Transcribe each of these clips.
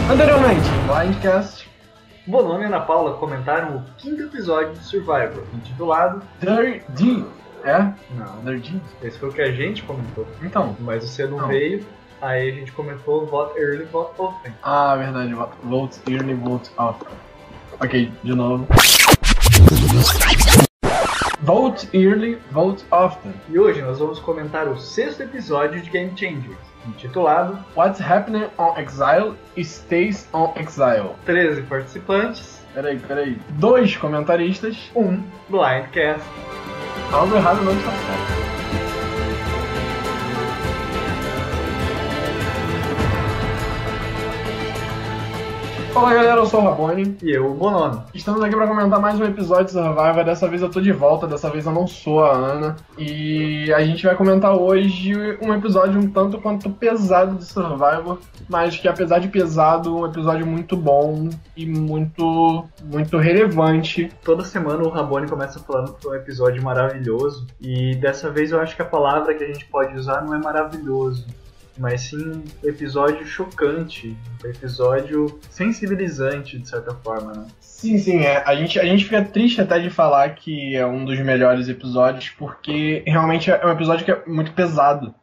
Anteriormente, Blindcast, Bonomi e Ana Paula comentaram o 5º episódio de Survivor, intitulado Dirty. É? Não, Dirty? esse foi o que a gente comentou. Então. Mas você não veio, aí a gente comentou Vote Early, Vote Often. Ah, verdade. Vote early, vote often. Ok, de novo. Vote early, vote often. E hoje nós vamos comentar o 6º episódio de Game Changers, intitulado What's Happening on Exile Stays on Exile. 13 participantes, Peraí. 2 comentaristas. 1 Blindcast. Algo errado não está certo. Fala galera, eu sou o Rabone. E eu, o Bonomi. Estamos aqui para comentar mais um episódio de Survivor. Dessa vez eu tô de volta, dessa vez eu não sou a Ana. E a gente vai comentar hoje um episódio um tanto quanto pesado de Survivor, mas que apesar de pesado, um episódio muito bom e muito relevante. Toda semana o Rabone começa falando que foi um episódio maravilhoso, e dessa vez eu acho que a palavra que a gente pode usar não é maravilhoso, mas sim um episódio chocante, um episódio sensibilizante, de certa forma, né? Sim, a gente fica triste até de falar que é um dos melhores episódios, porque realmente é um episódio que é muito pesado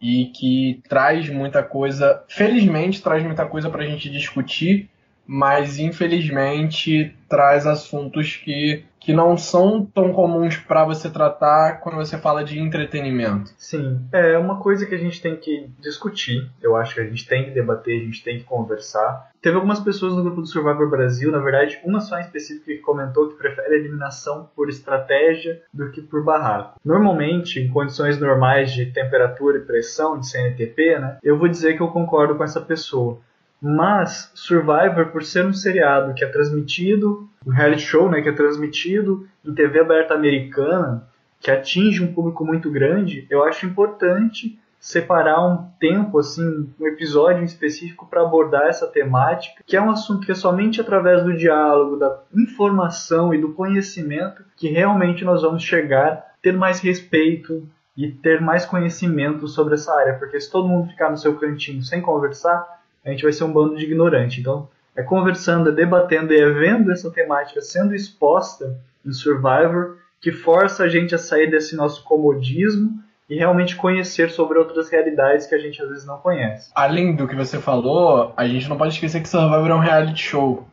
e que traz muita coisa, felizmente traz muita coisa pra gente discutir, mas infelizmente traz assuntos que não são tão comuns para você tratar quando você fala de entretenimento. Sim, é uma coisa que a gente tem que discutir, eu acho que a gente tem que debater, a gente tem que conversar. Teve algumas pessoas no grupo do Survivor Brasil, na verdade uma só em específico, que comentou que prefere a eliminação por estratégia do que por barraco. Normalmente, em condições normais de temperatura e pressão, de CNTP, né, eu vou dizer que eu concordo com essa pessoa. Mas Survivor, por ser um seriado que é transmitido, um reality show, né, que é transmitido em TV aberta americana, que atinge um público muito grande, eu acho importante separar um tempo, assim, um episódio em específico para abordar essa temática, que é um assunto que é somente através do diálogo, da informação e do conhecimento que realmente nós vamos chegar a ter mais respeito e ter mais conhecimento sobre essa área, porque se todo mundo ficar no seu cantinho sem conversar, a gente vai ser um bando de ignorante. Então, é conversando, é debatendo e é vendo essa temática sendo exposta em Survivor que força a gente a sair desse nosso comodismo e realmente conhecer sobre outras realidades que a gente às vezes não conhece. Além do que você falou, a gente não pode esquecer que Survivor é um reality show.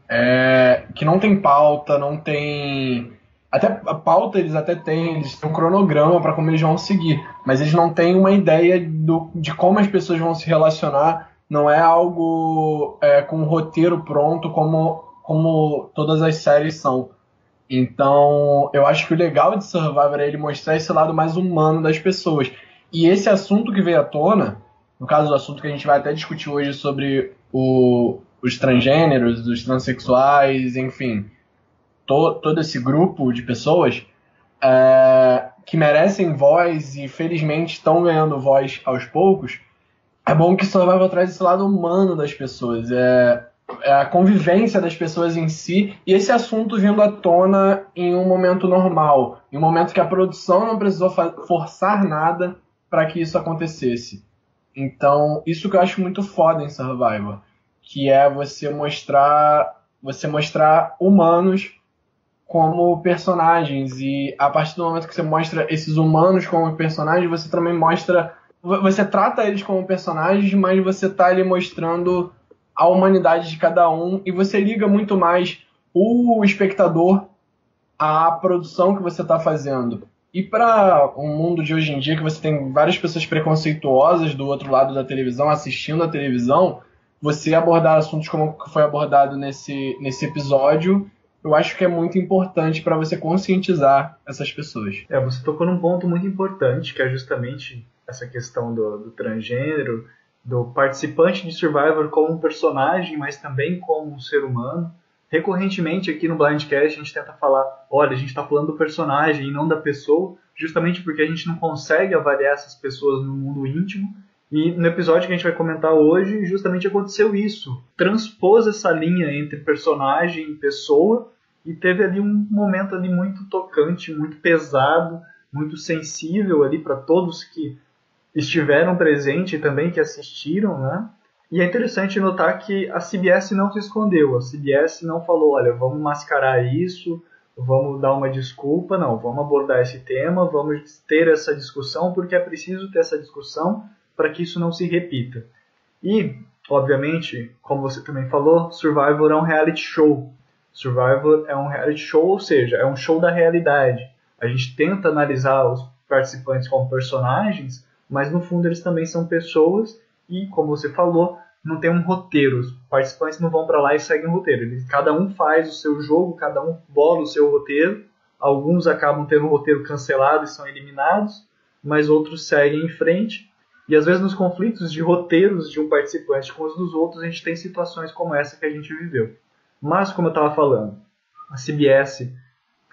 Que não tem pauta, não tem... Até a pauta eles até têm, eles têm um cronograma para como eles vão seguir, mas eles não têm uma ideia de como as pessoas vão se relacionar. Não é algo com um roteiro pronto como todas as séries são. Então, eu acho que o legal de Survivor é ele mostrar esse lado mais humano das pessoas. E esse assunto que veio à tona, no caso do assunto que a gente vai até discutir hoje sobre os transgêneros, os transexuais, enfim, todo esse grupo de pessoas que merecem voz e felizmente estão ganhando voz aos poucos. É bom que Survivor traz esse lado humano das pessoas, a convivência das pessoas em si, e esse assunto vindo à tona em um momento normal, em um momento que a produção não precisou forçar nada para que isso acontecesse. Então, isso que eu acho muito foda em Survivor, que é você mostrar humanos como personagens, e a partir do momento que você mostra esses humanos como personagens, você também mostra... Você trata eles como personagens, mas você tá ali mostrando a humanidade de cada um, e você liga muito mais o espectador à produção que você tá fazendo. E para um mundo de hoje em dia, que você tem várias pessoas preconceituosas do outro lado da televisão, assistindo a televisão, você abordar assuntos como foi abordado nesse episódio, eu acho que é muito importante para você conscientizar essas pessoas. Você tocou num ponto muito importante, que é justamente essa questão do transgênero, do participante de Survivor como um personagem, mas também como um ser humano. Recorrentemente aqui no Blindcast a gente tenta falar, olha, a gente está falando do personagem e não da pessoa, justamente porque a gente não consegue avaliar essas pessoas no mundo íntimo. E no episódio que a gente vai comentar hoje, justamente aconteceu isso. Transpôs essa linha entre personagem e pessoa, e teve ali um momento ali muito tocante, muito pesado, muito sensível ali para todos que estiveram presentes e também que assistiram, né? E é interessante notar que a CBS não se escondeu, a CBS não falou, olha, vamos mascarar isso, vamos dar uma desculpa, não, vamos abordar esse tema, vamos ter essa discussão, porque é preciso ter essa discussão para que isso não se repita. E, obviamente, como você também falou, Survivor é um reality show. Survivor é um reality show, ou seja, é um show da realidade. A gente tenta analisar os participantes como personagens, mas no fundo eles também são pessoas e, como você falou, não tem um roteiro. Os participantes não vão para lá e seguem o roteiro. Cada um faz o seu jogo, cada um bola o seu roteiro. Alguns acabam tendo o roteiro cancelado e são eliminados, mas outros seguem em frente. E às vezes nos conflitos de roteiros de um participante com os dos outros, a gente tem situações como essa que a gente viveu. Mas, como eu estava falando, a CBS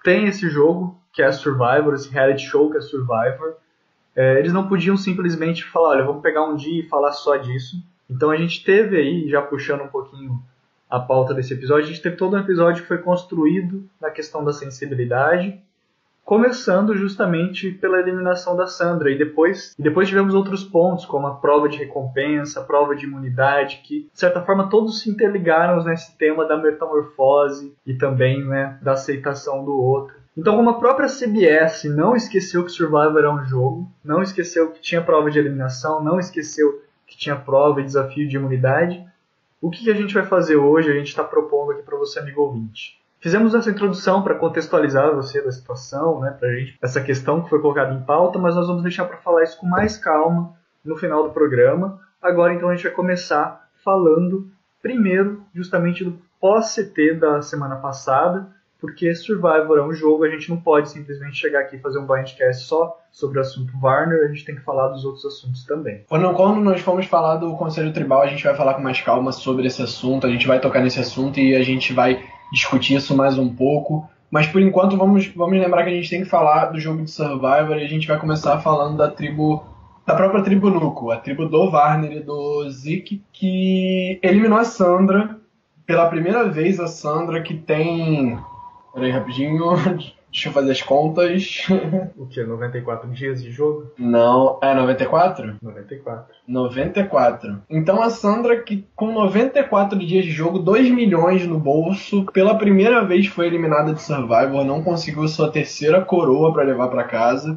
tem esse jogo, que é Survivor, esse reality show que é Survivor. Eles não podiam simplesmente falar, olha, vamos pegar um dia e falar só disso. Então a gente teve aí, já puxando um pouquinho a pauta desse episódio, a gente teve todo um episódio que foi construído na questão da sensibilidade, começando justamente pela eliminação da Sandra. E depois tivemos outros pontos, como a prova de recompensa, a prova de imunidade, que, de certa forma, todos se interligaram nesse tema da metamorfose e também, né, da aceitação do outro. Então, como a própria CBS não esqueceu que Survivor é um jogo, não esqueceu que tinha prova de eliminação, não esqueceu que tinha prova e desafio de imunidade, o que a gente vai fazer hoje? A gente está propondo aqui para você, amigo ouvinte. Fizemos essa introdução para contextualizar você da situação, né, para a gente, essa questão que foi colocada em pauta, mas nós vamos deixar para falar isso com mais calma no final do programa. Agora, então, a gente vai começar falando primeiro justamente do pós-CT da semana passada, porque Survivor é um jogo, a gente não pode simplesmente chegar aqui e fazer um blindcast só sobre o assunto Warner, a gente tem que falar dos outros assuntos também. Quando nós formos falar do Conselho Tribal, a gente vai falar com mais calma sobre esse assunto, a gente vai tocar nesse assunto e a gente vai discutir isso mais um pouco. Mas por enquanto vamos lembrar que a gente tem que falar do jogo de Survivor e a gente vai começar falando da própria tribo Nuko, a tribo do Warner e do Zeke, que eliminou a Sandra pela primeira vez, a Sandra que tem... Peraí, rapidinho, deixa eu fazer as contas. O que? 94 dias de jogo? Não, 94? 94. 94. Então a Sandra, que com 94 dias de jogo, 2 milhões no bolso, pela primeira vez foi eliminada de Survivor, não conseguiu sua terceira coroa para levar para casa.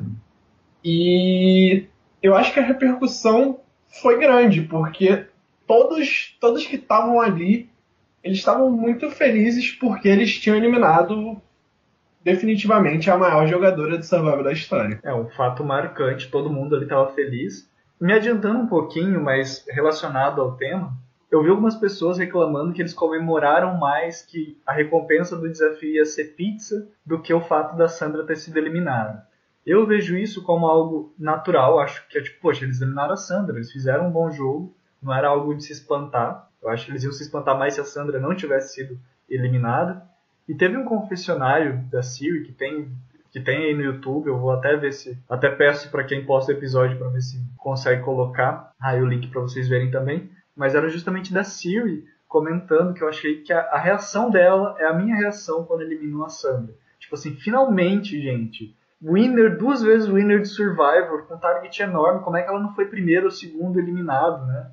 E eu acho que a repercussão foi grande, porque todos que estavam ali, eles estavam muito felizes porque eles tinham eliminado definitivamente a maior jogadora de Survivor da história. É um fato marcante, todo mundo ali estava feliz. Me adiantando um pouquinho, mas relacionado ao tema, eu vi algumas pessoas reclamando que eles comemoraram mais que a recompensa do desafio ia ser pizza do que o fato da Sandra ter sido eliminada. Eu vejo isso como algo natural, acho que é tipo, poxa, eles eliminaram a Sandra, eles fizeram um bom jogo, não era algo de se espantar. Eu acho que eles iam se espantar mais se a Sandra não tivesse sido eliminada. E teve um confessionário da Siri que tem aí no YouTube, eu vou até ver se... Até peço para quem posta o episódio para ver se consegue colocar aí o link para vocês verem também. Mas era justamente da Siri comentando que eu achei que a reação dela é a minha reação quando eliminou a Sandra. Tipo assim, finalmente, gente, winner, 2 vezes winner de Survivor, com um target enorme, como é que ela não foi primeiro ou segundo eliminado, né?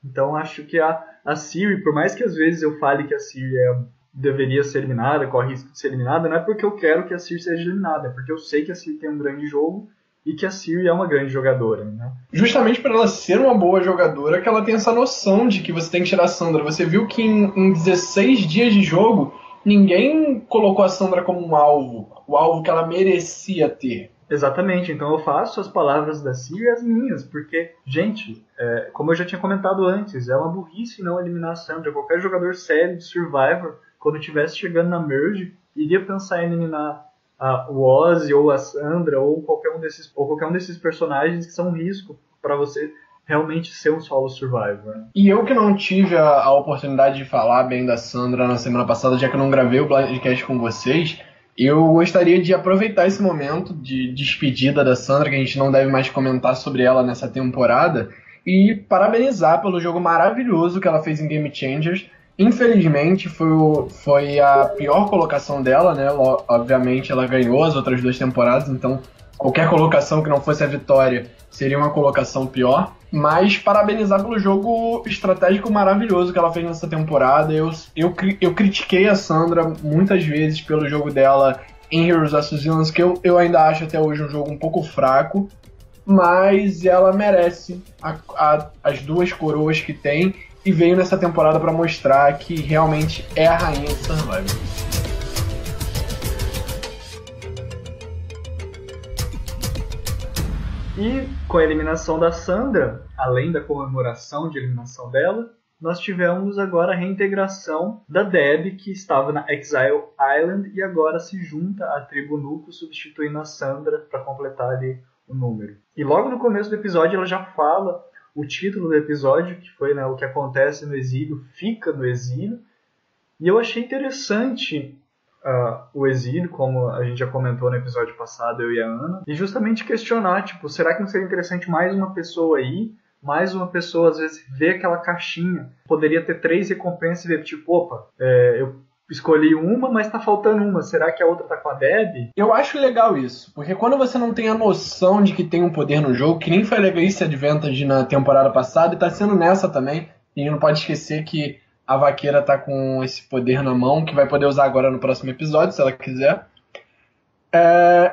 Então acho que a Siri, por mais que às vezes eu fale que a Siri deveria ser eliminada, corre risco de ser eliminada, não é porque eu quero que a Siri seja eliminada, é porque eu sei que a Siri tem um grande jogo e que a Siri é uma grande jogadora, né? Justamente por ela ser uma boa jogadora que ela tem essa noção de que você tem que tirar a Sandra. Você viu que em 16 dias de jogo, ninguém colocou a Sandra como um alvo, o alvo que ela merecia ter. Exatamente, então eu faço as palavras da Siri as minhas, porque, gente, como eu já tinha comentado antes, é uma burrice não eliminar a Sandra. Qualquer jogador sério de Survivor, quando estivesse chegando na Merge, iria pensar em eliminar o Ozzy ou a Sandra ou qualquer um desses personagens que são um risco para você realmente ser um solo Survivor. E eu que não tive a oportunidade de falar bem da Sandra na semana passada, já que eu não gravei o Blindcast com vocês, eu gostaria de aproveitar esse momento de despedida da Sandra, que a gente não deve mais comentar sobre ela nessa temporada, e parabenizar pelo jogo maravilhoso que ela fez em Game Changers. Infelizmente foi a pior colocação dela, né? Obviamente ela ganhou as outras 2 temporadas, então qualquer colocação que não fosse a vitória seria uma colocação pior. Mas parabenizar pelo jogo estratégico maravilhoso que ela fez nessa temporada. Eu critiquei a Sandra muitas vezes pelo jogo dela em Heroes vs Villains, que eu ainda acho até hoje um jogo um pouco fraco, mas ela merece as duas coroas que tem e veio nessa temporada para mostrar que realmente é a rainha de Survivor. E com a eliminação da Sandra, além da comemoração de eliminação dela, nós tivemos agora a reintegração da Debbie, que estava na Exile Island e agora se junta à tribo Nuco, substituindo a Sandra para completar ali o número. E logo no começo do episódio ela já fala o título do episódio, que foi, né, o que acontece no exílio, fica no exílio. E eu achei interessante o exílio, como a gente já comentou no episódio passado, eu e a Ana, e justamente questionar, tipo, será que não seria interessante mais uma pessoa aí? Mais uma pessoa, às vezes, vê aquela caixinha. Poderia ter 3 recompensas e ver, tipo, opa, eu escolhi uma, mas tá faltando uma. Será que a outra tá com a Debbie? Eu acho legal isso, porque quando você não tem a noção de que tem um poder no jogo, que nem foi Legacy Advantage na temporada passada, e tá sendo nessa também, e não pode esquecer que a vaqueira tá com esse poder na mão, que vai poder usar agora no próximo episódio, se ela quiser.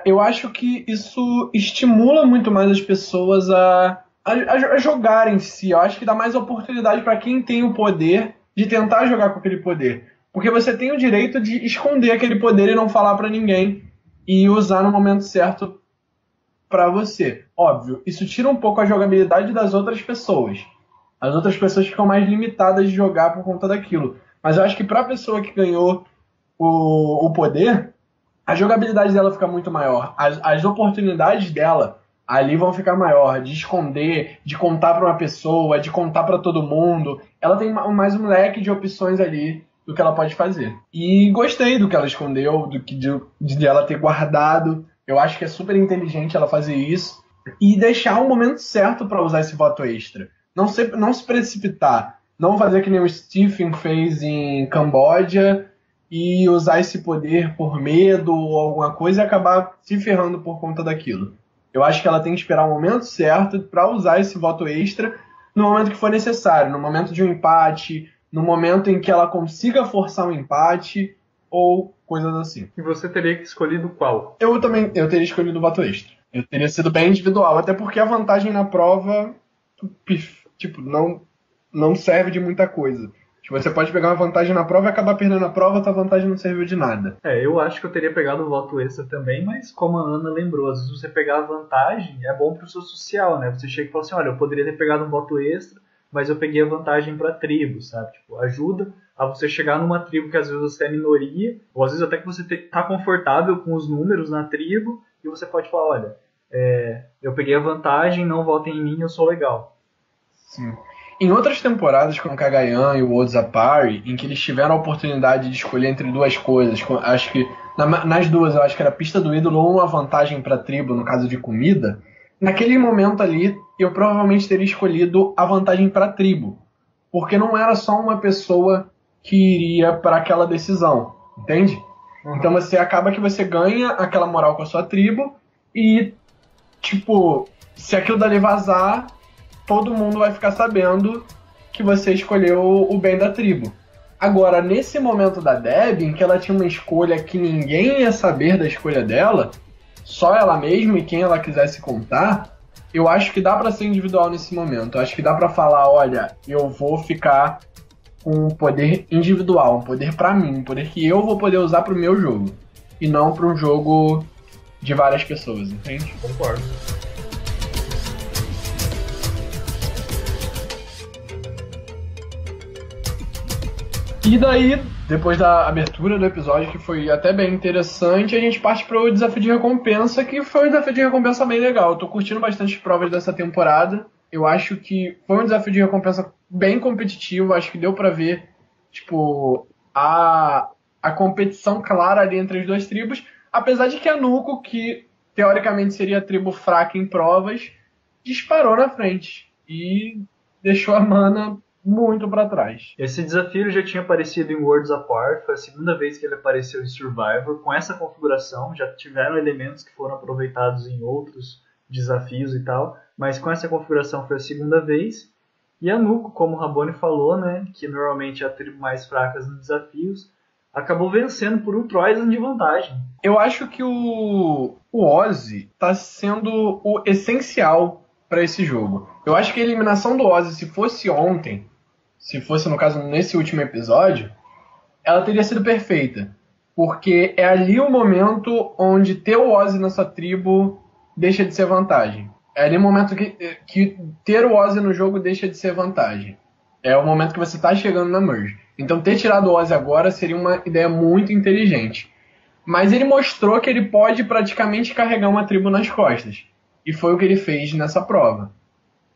Eu acho que isso estimula muito mais as pessoas a jogar em si. Eu acho que dá mais oportunidade para quem tem o poder de tentar jogar com aquele poder. Porque você tem o direito de esconder aquele poder e não falar para ninguém e usar no momento certo para você. Óbvio, isso tira um pouco a jogabilidade das outras pessoas. As outras pessoas ficam mais limitadas de jogar por conta daquilo. Mas eu acho que para a pessoa que ganhou o poder, a jogabilidade dela fica muito maior. As oportunidades dela ali vão ficar maior, de esconder, de contar para uma pessoa, de contar para todo mundo. Ela tem mais um leque de opções ali do que ela pode fazer. E gostei do que ela escondeu, de ela ter guardado. Eu acho que é super inteligente ela fazer isso e deixar o momento certo para usar esse voto extra. Não se precipitar. Não fazer que nem o Stephen fez em Camboja e usar esse poder por medo ou alguma coisa e acabar se ferrando por conta daquilo. Eu acho que ela tem que esperar o momento certo para usar esse voto extra no momento que for necessário, no momento de um empate, no momento em que ela consiga forçar um empate ou coisas assim. E você teria escolhido qual? Eu teria escolhido o voto extra. Eu teria sido bem individual, até porque a vantagem na prova não serve de muita coisa. Você pode pegar uma vantagem na prova e acabar perdendo a prova, a vantagem não serviu de nada. Eu acho que eu teria pegado o voto extra também, mas como a Ana lembrou, às vezes você pegar a vantagem é bom pro seu social, né? Você chega e fala assim, olha, eu poderia ter pegado um voto extra, mas eu peguei a vantagem pra tribo, sabe? Tipo, ajuda a você chegar numa tribo que às vezes você é minoria, ou às vezes até que você tá confortável com os números na tribo, e você pode falar, olha, eu peguei a vantagem, não votem em mim, eu sou legal. Sim. Em outras temporadas, com o Kagayan e o Odzapari, em que eles tiveram a oportunidade de escolher entre duas coisas, acho que nas duas, eu acho que era a pista do ídolo ou uma vantagem para a tribo, no caso de comida, naquele momento ali, eu provavelmente teria escolhido a vantagem para a tribo, porque não era só uma pessoa que iria para aquela decisão, entende? Uhum. Então você acaba que você ganha aquela moral com a sua tribo e, tipo, se aquilo dali vazar, todo mundo vai ficar sabendo que você escolheu o bem da tribo. Agora, nesse momento da Debbie, em que ela tinha uma escolha que ninguém ia saber da escolha dela, só ela mesma e quem ela quisesse contar, eu acho que dá pra ser individual nesse momento. Eu acho que dá pra falar, olha, eu vou ficar com um poder individual, um poder pra mim, um poder que eu vou poder usar pro meu jogo, e não pra um jogo de várias pessoas, entende? Concordo. E daí, depois da abertura do episódio, que foi até bem interessante, a gente parte para o desafio de recompensa, que foi um desafio de recompensa bem legal. Eu tô curtindo bastante as provas dessa temporada. Eu acho que foi um desafio de recompensa bem competitivo. Acho que deu para ver, tipo, a competição clara ali entre as duas tribos. Apesar de que a Nuco, que teoricamente seria a tribo fraca em provas, disparou na frente. E deixou a Mana muito para trás. Esse desafio já tinha aparecido em Worlds Apart, foi a segunda vez que ele apareceu em Survivor. Com essa configuração, já tiveram elementos que foram aproveitados em outros desafios e tal, mas com essa configuração foi a segunda vez. E a Nuko, como o Rabone falou, né, que normalmente é a tribo mais fraca nos desafios, acabou vencendo por um Troisan de vantagem. Eu acho que o Ozzy está sendo o essencial para esse jogo. Eu acho que a eliminação do Ozzy, se fosse ontem, se fosse, no caso, nesse último episódio, ela teria sido perfeita. Porque é ali o momento onde ter o Ozzy na sua tribo deixa de ser vantagem. É ali o momento que ter o Ozzy no jogo deixa de ser vantagem. É o momento que você está chegando na Merge. Então ter tirado o Ozzy agora seria uma ideia muito inteligente. Mas ele mostrou que ele pode praticamente carregar uma tribo nas costas. E foi o que ele fez nessa prova.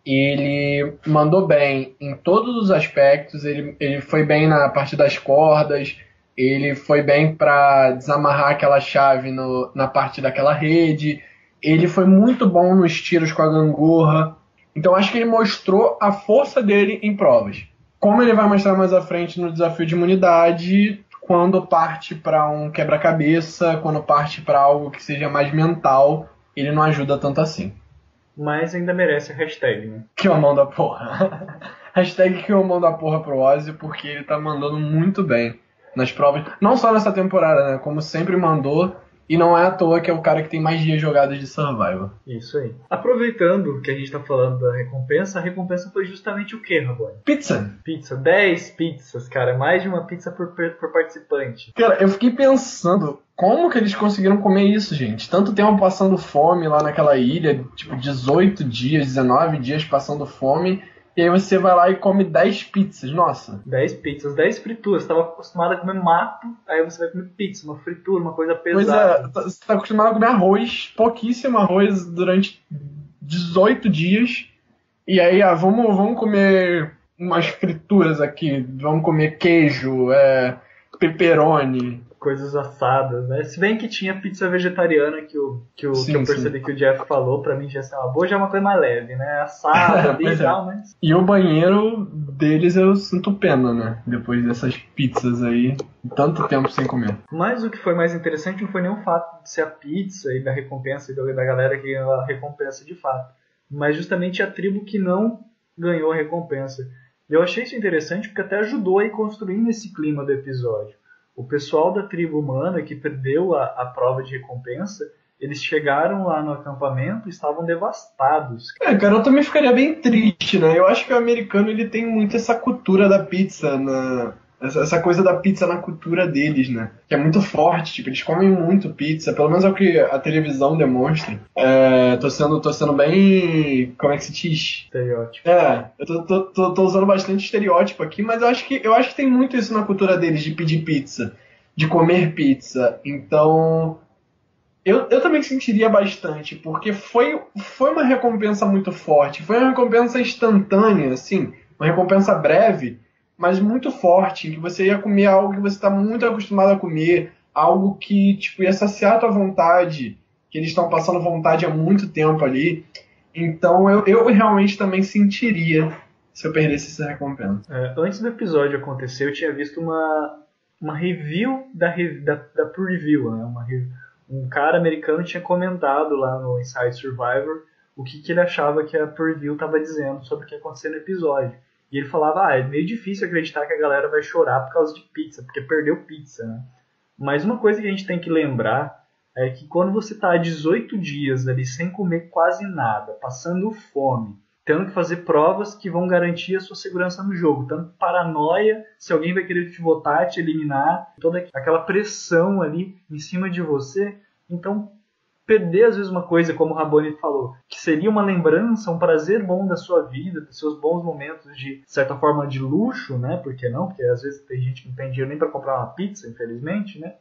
Ele mandou bem em todos os aspectos. Ele foi bem na parte das cordas. Ele foi bem para desamarrar aquela chave na parte daquela rede. Ele foi muito bom nos tiros com a gangorra. Então acho que ele mostrou a força dele em provas. Como ele vai mostrar mais à frente no desafio de imunidade, quando parte para um quebra-cabeça, quando parte para algo que seja mais mental, ele não ajuda tanto assim. Mas ainda merece a hashtag, né? Que o mão da porra. Hashtag que o mão da porra pro Ozzy, porque ele tá mandando muito bem nas provas. Não só nessa temporada, né? Como sempre mandou. E não é à toa que é o cara que tem mais dias jogados de Survival. Isso aí. Aproveitando que a gente tá falando da recompensa, a recompensa foi justamente o quê, Rabone? Pizza. Pizza. 10 pizzas, cara. Mais de uma pizza por participante. Cara, eu fiquei pensando, como que eles conseguiram comer isso, gente? Tanto tempo passando fome lá naquela ilha, tipo 18 dias, 19 dias passando fome. E aí você vai lá e come 10 pizzas, nossa. 10 pizzas, 10 frituras. Você estava acostumado a comer mato, aí você vai comer pizza, uma fritura, uma coisa pesada. Pois é, você tá acostumado a comer arroz, pouquíssimo arroz durante 18 dias. E aí, vamos comer umas frituras aqui, vamos comer queijo, pepperoni. Coisas assadas, né? Se bem que tinha pizza vegetariana que eu percebi que o Jeff falou, pra mim já é uma boa, já é uma coisa mais leve, né? Assada e tal, mas... E o banheiro deles eu sinto pena, né? Depois dessas pizzas aí, tanto tempo sem comer. Mas o que foi mais interessante não foi nem o fato de ser a pizza e da recompensa e da galera que ganhou a recompensa de fato, mas justamente a tribo que não ganhou a recompensa. E eu achei isso interessante porque até ajudou a ir construindo esse clima do episódio. O pessoal da tribo humana que perdeu a prova de recompensa, eles chegaram lá no acampamento e estavam devastados. Cara, eu também ficaria bem triste, né? Eu acho que o americano ele tem muito essa cultura da pizza, essa coisa da pizza na cultura deles, né? Que é muito forte, tipo, eles comem muito pizza, pelo menos é o que a televisão demonstra. Tô sendo bem... como é que se diz? Estereótipo. Eu tô usando bastante estereótipo aqui, mas eu acho que tem muito isso na cultura deles, de pedir pizza, de comer pizza. Então, eu também sentiria bastante, porque foi uma recompensa muito forte, foi uma recompensa instantânea, assim, uma recompensa breve, mas muito forte, em que você ia comer algo que você está muito acostumado a comer, algo que tipo, ia saciar a tua vontade, que eles estão passando vontade há muito tempo ali. Então eu realmente também sentiria se eu perdesse essa recompensa. Antes do episódio acontecer, eu tinha visto uma review da preview, né? Um cara americano tinha comentado lá no Inside Survivor o que ele achava que a preview estava dizendo sobre o que ia acontecer no episódio. E ele falava, é meio difícil acreditar que a galera vai chorar por causa de pizza, porque perdeu pizza, né? Mas uma coisa que a gente tem que lembrar é que quando você está há 18 dias ali sem comer quase nada, passando fome, tendo que fazer provas que vão garantir a sua segurança no jogo, tanto paranoia, se alguém vai querer te votar, te eliminar, toda aquela pressão ali em cima de você, então perder às vezes uma coisa, como o Rabone falou, que seria uma lembrança, um prazer bom da sua vida, dos seus bons momentos de certa forma de luxo, né? Por que não? Porque às vezes tem gente que não tem dinheiro nem para comprar uma pizza, infelizmente, né?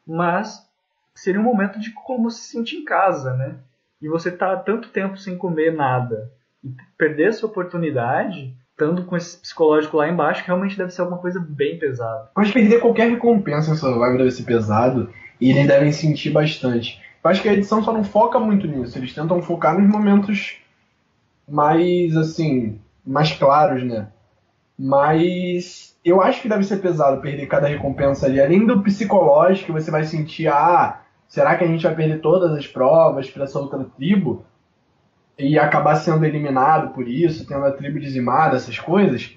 Mas seria um momento de como se sentir em casa, né? E você tá há tanto tempo sem comer nada e perder essa oportunidade, estando com esse psicológico lá embaixo, realmente deve ser alguma coisa bem pesada. Eu acho que perder qualquer recompensa em Survivor deve ser pesado e eles devem sentir bastante. Eu acho que a edição só não foca muito nisso. Eles tentam focar nos momentos mais, assim, mais claros, né? Mas eu acho que deve ser pesado perder cada recompensa ali. Além do psicológico, você vai sentir, será que a gente vai perder todas as provas para essa outra tribo? E acabar sendo eliminado por isso, tendo a tribo dizimada, essas coisas.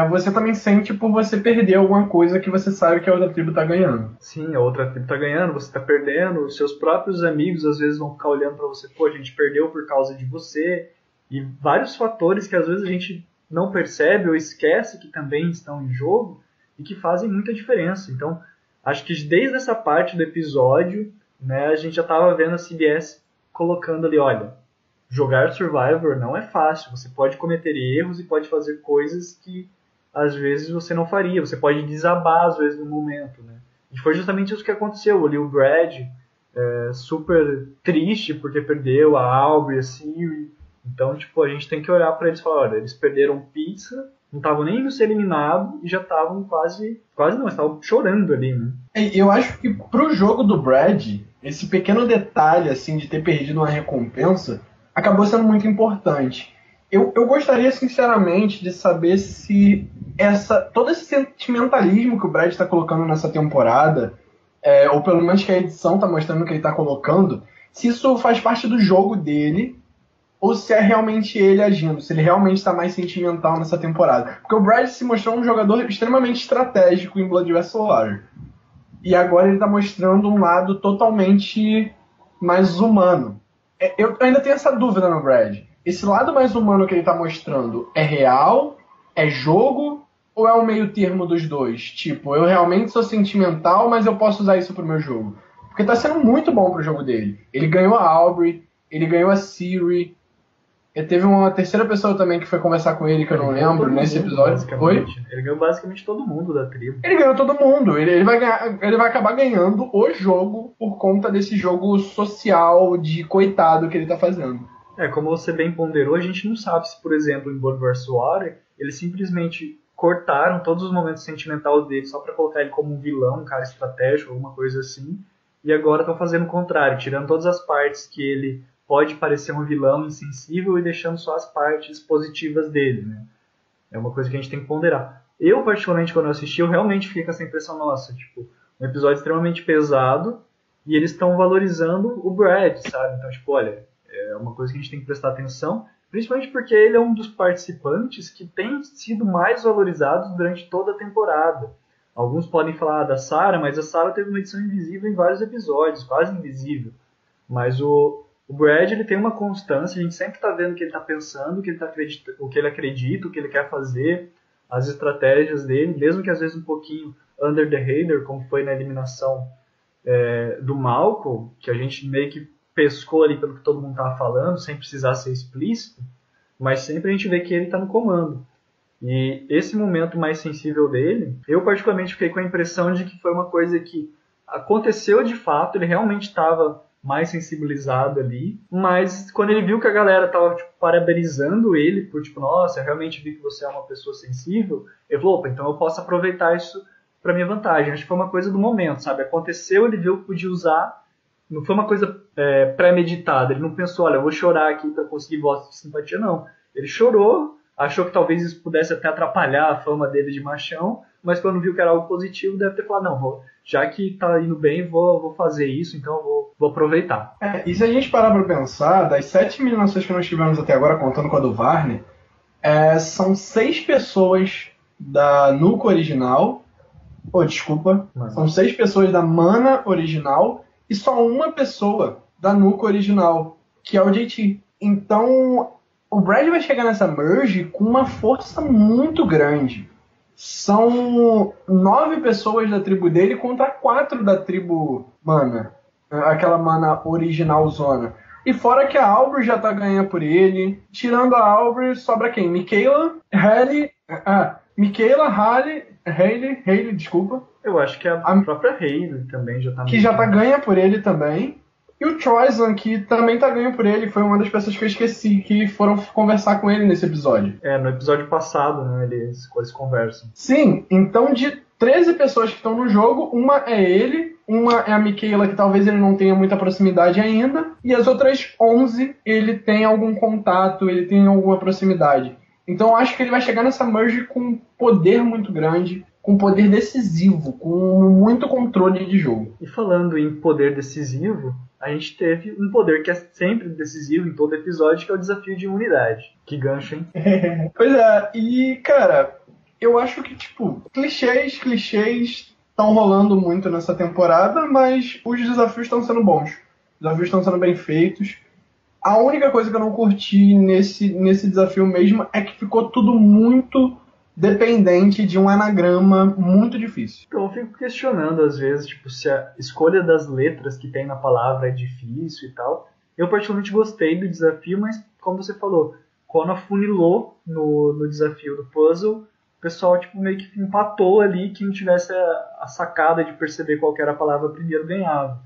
Você também sente por você perder alguma coisa que você sabe que a outra tribo tá ganhando. Sim, a outra tribo tá ganhando, você tá perdendo, os seus próprios amigos às vezes vão ficar olhando pra você, pô, a gente perdeu por causa de você, e vários fatores que às vezes a gente não percebe ou esquece que também estão em jogo e que fazem muita diferença. Então, acho que desde essa parte do episódio, né, a gente já tava vendo a CBS colocando ali, olha, jogar Survivor não é fácil, você pode cometer erros e pode fazer coisas que às vezes você não faria, você pode desabar às vezes no momento, né? E foi justamente isso que aconteceu ali, o Brad super triste porque perdeu a Aubrey, a Siri, então tipo, a gente tem que olhar para eles e falar, olha, eles perderam pizza, não estavam nem indo ser eliminados e já estavam quase não, estavam chorando ali, né? Eu acho que pro jogo do Brad, esse pequeno detalhe assim de ter perdido uma recompensa acabou sendo muito importante. Eu gostaria, sinceramente, de saber se todo esse sentimentalismo que o Brad está colocando nessa temporada, ou pelo menos que a edição está mostrando que ele está colocando, se isso faz parte do jogo dele, ou se é realmente ele agindo, se ele realmente está mais sentimental nessa temporada. Porque o Brad se mostrou um jogador extremamente estratégico em Blood vs. Water. E agora ele está mostrando um lado totalmente mais humano. Eu ainda tenho essa dúvida no Brad. Esse lado mais humano que ele tá mostrando é real? É jogo? Ou é o meio termo dos dois? Tipo, eu realmente sou sentimental, mas eu posso usar isso pro meu jogo. Porque tá sendo muito bom pro jogo dele. Ele ganhou a Aubrey, ele ganhou a Siri. E teve uma terceira pessoa também que foi conversar com ele, que eu não lembro, nesse episódio. Foi? Ele ganhou basicamente todo mundo da tribo. Ele ganhou todo mundo. Ele vai acabar ganhando o jogo por conta desse jogo social de coitado que ele tá fazendo. Como você bem ponderou, a gente não sabe se, por exemplo, em Blood vs. Water, eles simplesmente cortaram todos os momentos sentimentais dele só pra colocar ele como um vilão, um cara estratégico, alguma coisa assim, e agora estão fazendo o contrário, tirando todas as partes que ele pode parecer um vilão insensível e deixando só as partes positivas dele, né? É uma coisa que a gente tem que ponderar. Eu, particularmente, quando eu assisti, eu realmente fiquei com essa impressão, nossa, tipo, um episódio extremamente pesado e eles estão valorizando o Brad, sabe? Então, tipo, olha, é uma coisa que a gente tem que prestar atenção, principalmente porque ele é um dos participantes que tem sido mais valorizados durante toda a temporada. Alguns podem falar da Sarah, mas a Sarah teve uma edição invisível em vários episódios, quase invisível. Mas o Brad, ele tem uma constância, a gente sempre está vendo o que ele está pensando, o que ele acredita, o que ele quer fazer, as estratégias dele, mesmo que às vezes um pouquinho under the radar, como foi na eliminação do Malcolm, que a gente meio que pescou ali pelo que todo mundo estava falando, sem precisar ser explícito, mas sempre a gente vê que ele está no comando. E esse momento mais sensível dele, eu particularmente fiquei com a impressão de que foi uma coisa que aconteceu de fato, ele realmente estava mais sensibilizado ali, mas quando ele viu que a galera tava tipo, parabenizando ele por tipo, nossa, eu realmente vi que você é uma pessoa sensível, ele falou, opa, então eu posso aproveitar isso pra minha vantagem. Acho que foi uma coisa do momento, sabe? Aconteceu, ele viu que podia usar, não foi uma coisa pré-meditada, ele não pensou, olha, eu vou chorar aqui pra conseguir votos de simpatia, não. Ele chorou, achou que talvez isso pudesse até atrapalhar a fama dele de machão, mas quando viu que era algo positivo, deve ter falado, não, já que tá indo bem, vou fazer isso, então vou aproveitar. E se a gente parar pra pensar, das 7 eliminações que nós tivemos até agora, contando com a do Varney, são 6 pessoas da Nuka original, são 6 pessoas da Mana original, e só uma pessoa da Nuka original, que é o JT. Então, o Brad vai chegar nessa merge com uma força muito grande. São 9 pessoas da tribo dele contra 4 da tribo Mana. Aquela Mana original zona. E fora que a Aubrey já tá ganhando por ele. Tirando a Aubrey, sobra quem? Michaela, Hailey... Hailey, desculpa. Eu acho que a própria Hailey também já tá... Que já tá ganha por ele também. E o Troyzan, que também tá ganho por ele, foi uma das pessoas que eu esqueci, que foram conversar com ele nesse episódio. No episódio passado, né, eles conversam. Sim, então de 13 pessoas que estão no jogo, uma é ele, uma é a Michaela, que talvez ele não tenha muita proximidade ainda, e as outras 11 ele tem algum contato, ele tem alguma proximidade. Então eu acho que ele vai chegar nessa merge com um poder muito grande, com um poder decisivo, com muito controle de jogo. E falando em poder decisivo, a gente teve um poder que é sempre decisivo em todo episódio, que é o desafio de imunidade. Que gancho, hein? Pois é, e cara, eu acho que, tipo, clichês estão rolando muito nessa temporada, mas os desafios estão sendo bons. Os desafios estão sendo bem feitos. A única coisa que eu não curti nesse desafio mesmo é que ficou tudo muito dependente de um anagrama muito difícil. Então eu fico questionando às vezes, tipo, se a escolha das letras que tem na palavra é difícil e tal. Eu particularmente gostei do desafio, mas como você falou, quando afunilou no desafio do puzzle, o pessoal tipo, meio que empatou ali, quem tivesse a sacada de perceber qual que era a palavra primeiro ganhava.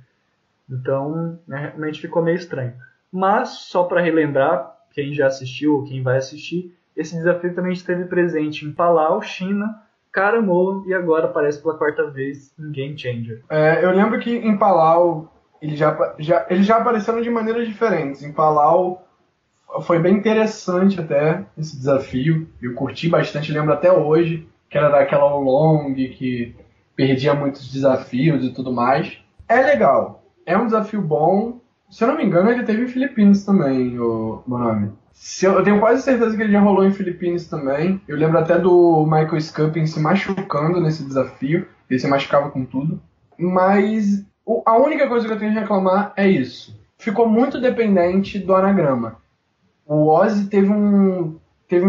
Então, né, realmente ficou meio estranho. Mas, só para relembrar, quem já assistiu ou quem vai assistir, esse desafio também esteve presente em Palau, China, Caramoan e agora aparece pela quarta vez em Game Changer. Eu lembro que em Palau eles já apareceram de maneiras diferentes. Em Palau foi bem interessante até esse desafio. Eu curti bastante, lembro até hoje, que era daquela long que perdia muitos desafios e tudo mais. É legal, é um desafio bom. Se eu não me engano, ele teve em Filipinas também, o nome. Eu tenho quase certeza que ele já rolou em Filipinas também. Eu lembro até do Michael Scupping se machucando nesse desafio. Ele se machucava com tudo. Mas a única coisa que eu tenho a reclamar é isso. Ficou muito dependente do anagrama. O Ozzy teve um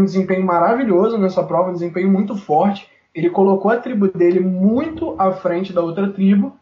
desempenho maravilhoso nessa prova, um desempenho muito forte. Ele colocou a tribo dele muito à frente da outra tribo.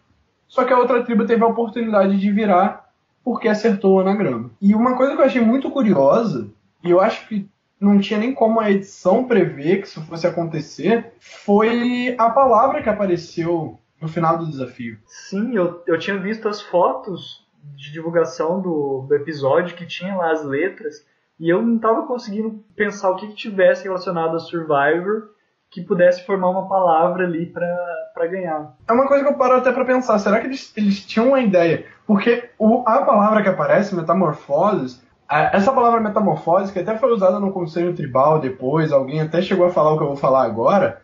Só que a outra tribo teve a oportunidade de virar porque acertou o anagrama. E uma coisa que eu achei muito curiosa, e eu acho que não tinha nem como a edição prever que isso fosse acontecer, foi a palavra que apareceu no final do desafio. Sim, eu tinha visto as fotos de divulgação do episódio que tinha lá as letras, e eu não estava conseguindo pensar o que tivesse relacionado a Survivor que pudesse formar uma palavra ali para ganhar. É uma coisa que eu paro até para pensar, será que eles tinham uma ideia? Porque a palavra que aparece, metamorfoses, essa palavra metamorfose, que até foi usada no Conselho Tribal depois, alguém até chegou a falar o que eu vou falar agora,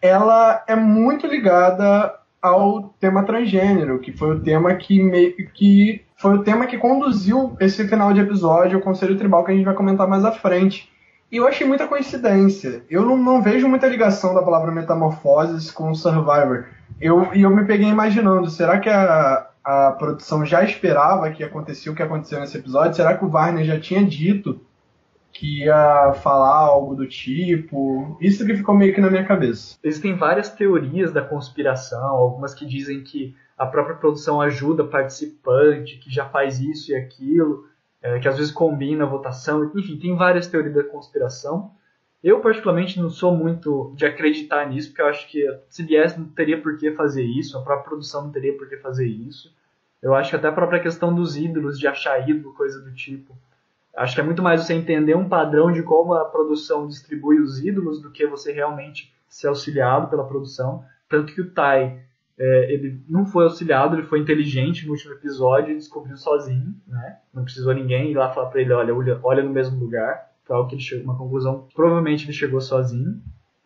ela é muito ligada ao tema transgênero, que foi o tema que foi o tema que conduziu esse final de episódio, o Conselho Tribal, que a gente vai comentar mais à frente. E eu achei muita coincidência. Eu não vejo muita ligação da palavra metamorfoses com o Survivor. E eu me peguei imaginando, será que a produção já esperava que acontecia o que aconteceu nesse episódio? Será que o Warner já tinha dito que ia falar algo do tipo? Isso que ficou meio que na minha cabeça. Existem várias teorias da conspiração, algumas que dizem que a própria produção ajuda participante, que já faz isso e aquilo, que às vezes combina a votação, enfim, tem várias teorias da conspiração. Eu, particularmente, não sou muito de acreditar nisso, porque eu acho que a CBS não teria por que fazer isso, a própria produção não teria por que fazer isso. Eu acho que até a própria questão dos ídolos, de achar ídolo, coisa do tipo. Acho que é muito mais você entender um padrão de como a produção distribui os ídolos do que você realmente ser auxiliado pela produção. Tanto que o Ty, ele não foi auxiliado, ele foi inteligente no último episódio e descobriu sozinho, né? Não precisou ninguém ir lá falar pra ele, olha no mesmo lugar. Foi algo que ele chegou a uma conclusão. Provavelmente ele chegou sozinho.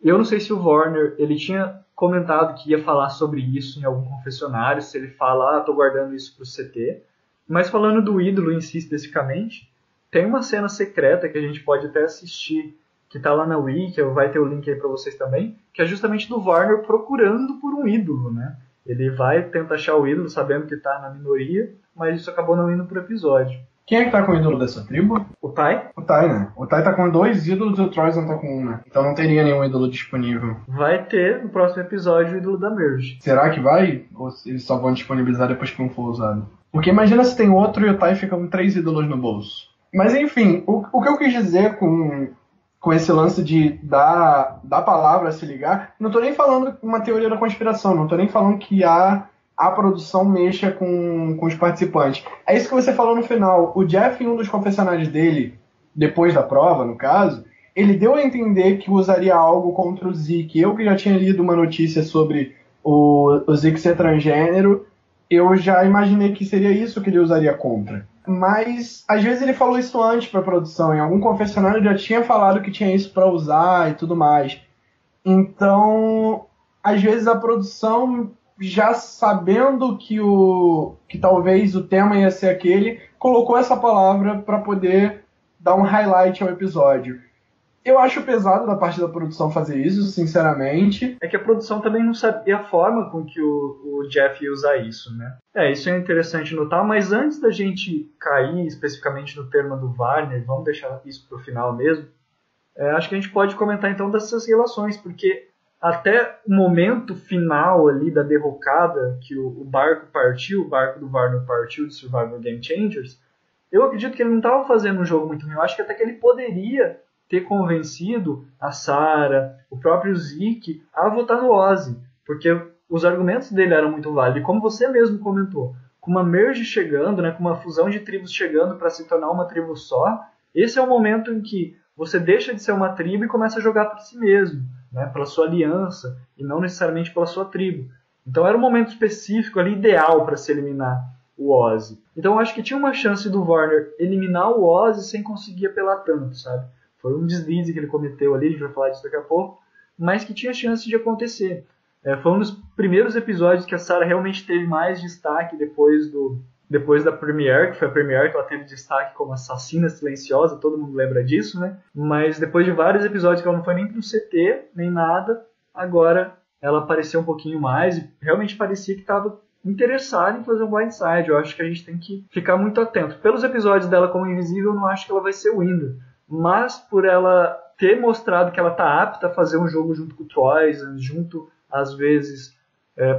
Eu não sei se o Warner, ele tinha comentado que ia falar sobre isso em algum confessionário, se ele fala, tô guardando isso pro CT. Mas falando do ídolo em si especificamente, tem uma cena secreta que a gente pode até assistir, que tá lá na Wiki, vai ter o link aí pra vocês também, que é justamente do Warner procurando por um ídolo, né? Ele vai tentar achar o ídolo, sabendo que tá na minoria, mas isso acabou não indo pro episódio. Quem é que tá com o ídolo dessa tribo? O Ty? O Ty, né? O Ty tá com 2 ídolos e o Troyzon tá com 1, né? Então não teria nenhum ídolo disponível. Vai ter no próximo episódio o ídolo da Merge. Será que vai? Ou eles só vão disponibilizar depois que um for usado? Porque imagina se tem outro e o Ty fica com 3 ídolos no bolso. Mas enfim, o que eu quis dizer com esse lance da palavra se ligar, não tô nem falando uma teoria da conspiração, não tô nem falando que a produção mexa com os participantes. É isso que você falou no final. O Jeff, em um dos confessionários dele, depois da prova, no caso, ele deu a entender que usaria algo contra o Zeke. Eu que já tinha lido uma notícia sobre o Zeke ser transgênero, eu já imaginei que seria isso que ele usaria contra. mas às vezes ele falou isso antes pra produção. Em algum confessionário já tinha falado que tinha isso pra usar e tudo mais. Então, às vezes a produção, já sabendo que talvez o tema ia ser aquele, colocou essa palavra para poder dar um highlight ao episódio. Eu acho pesado da parte da produção fazer isso, sinceramente. É que a produção também não sabia a forma com que o Jeff ia usar isso, né? Isso é interessante notar, mas antes da gente cair especificamente no tema do Warner, vamos deixar isso pro final mesmo, acho que a gente pode comentar então dessas relações, porque até o momento final ali da derrocada, que o barco partiu, o barco do Warner partiu de Survivor Game Changers, eu acredito que ele não estava fazendo um jogo muito ruim. Eu acho que até que ele poderia ter convencido a Sarah, o próprio Zeke, a votar no Ozzy, porque os argumentos dele eram muito válidos. E como você mesmo comentou, com uma merge chegando, né, com uma fusão de tribos chegando para se tornar uma tribo só, esse é o momento em que você deixa de ser uma tribo e começa a jogar por si mesmo, né, pela sua aliança, e não necessariamente pela sua tribo. Então era um momento específico ali, ideal para se eliminar o Ozzy. Então eu acho que tinha uma chance do Warner eliminar o Ozzy sem conseguir apelar tanto, sabe? Foi um deslize que ele cometeu ali, a gente vai falar disso daqui a pouco, mas que tinha chance de acontecer. Foi um dos primeiros episódios que a Sarah realmente teve mais destaque depois da Premiere, que foi a Premiere que ela teve destaque como assassina silenciosa, todo mundo lembra disso, né? Mas depois de vários episódios que ela não foi nem pro CT, nem nada, agora ela apareceu um pouquinho mais e realmente parecia que estava interessada em fazer um blindside. Eu acho que a gente tem que ficar muito atento. Pelos episódios dela como invisível, eu não acho que ela vai ser winner, mas por ela ter mostrado que ela tá apta a fazer um jogo junto com o Troyes, junto, às vezes,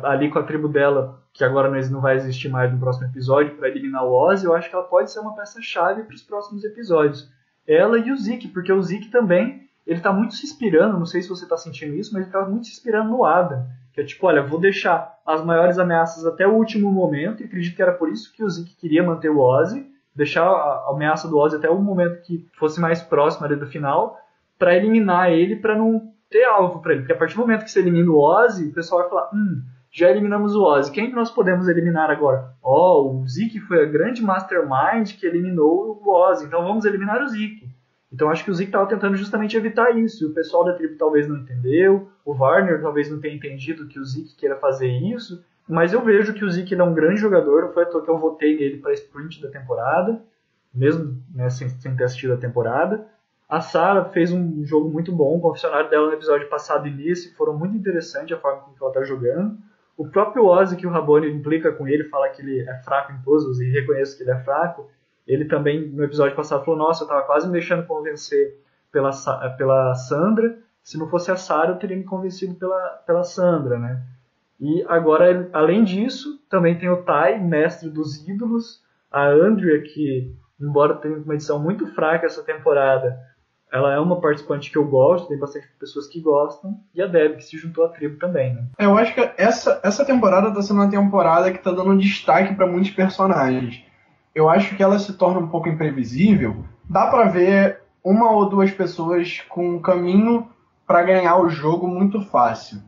ali com a tribo dela, que agora não vai existir mais no próximo episódio, para eliminar o Ozzy, eu acho que ela pode ser uma peça-chave para os próximos episódios. Ela e o Zeke, porque o Zeke também, ele tá muito se inspirando, não sei se você tá sentindo isso, mas ele tá muito se inspirando no Adam, que é tipo, olha, vou deixar as maiores ameaças até o último momento, e acredito que era por isso que o Zeke queria manter o Ozzy, deixar a ameaça do Ozzy até o momento que fosse mais próximo ali do final, para eliminar ele, para não ter alvo para ele. Porque a partir do momento que você elimina o Ozzy, o pessoal vai falar, já eliminamos o Ozzy, quem que nós podemos eliminar agora? O Zeke foi a grande mastermind que eliminou o Ozzy, então vamos eliminar o Zeke. Então acho que o Zeke estava tentando justamente evitar isso, e o pessoal da tribo talvez não entendeu, o Warner talvez não tenha entendido que o Zeke queira fazer isso, mas eu vejo que o Zeke é um grande jogador, não foi à toa que eu votei nele para sprint da temporada, mesmo, né, sem ter assistido a temporada. A Sarah fez um jogo muito bom, o confessionário dela no episódio passado e nesse foram muito interessantes a forma com que ela está jogando. O próprio Ozzy, que o Rabone implica com ele, fala que ele é fraco em puzzles e reconhece que ele é fraco, ele também no episódio passado falou, nossa, eu estava quase me deixando convencer pela Sandra, se não fosse a Sarah eu teria me convencido pela Sandra, né? E agora, além disso, também tem o Ty, mestre dos ídolos, a Andrea, que, embora tenha uma edição muito fraca essa temporada, ela é uma participante que eu gosto, tem bastante pessoas que gostam, e a Deb, que se juntou à tribo também, né? Eu acho que essa temporada está sendo uma temporada que está dando um destaque para muitos personagens. Eu acho que ela se torna um pouco imprevisível. Dá para ver uma ou duas pessoas com um caminho para ganhar o jogo muito fácil.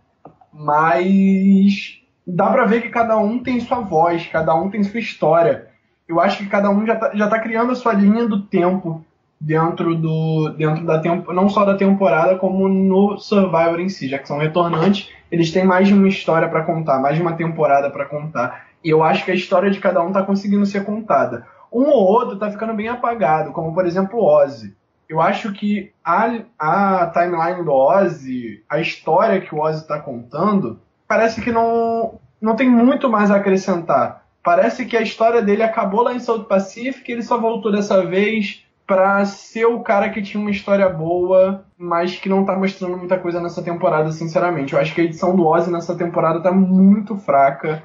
Mas dá pra ver que cada um tem sua voz, cada um tem sua história. Eu acho que cada um já tá criando a sua linha do tempo dentro da não só da temporada, como no Survivor em si, já que são retornantes, eles têm mais de uma história para contar, mais de uma temporada para contar. E eu acho que a história de cada um tá conseguindo ser contada. Um ou outro tá ficando bem apagado, como por exemplo o Ozzy. Eu acho que a timeline do Ozzy, a história que o Ozzy está contando, parece que não tem muito mais a acrescentar. Parece que a história dele acabou lá em South Pacific e ele só voltou dessa vez para ser o cara que tinha uma história boa, mas que não tá mostrando muita coisa nessa temporada, sinceramente. Eu acho que a edição do Ozzy nessa temporada tá muito fraca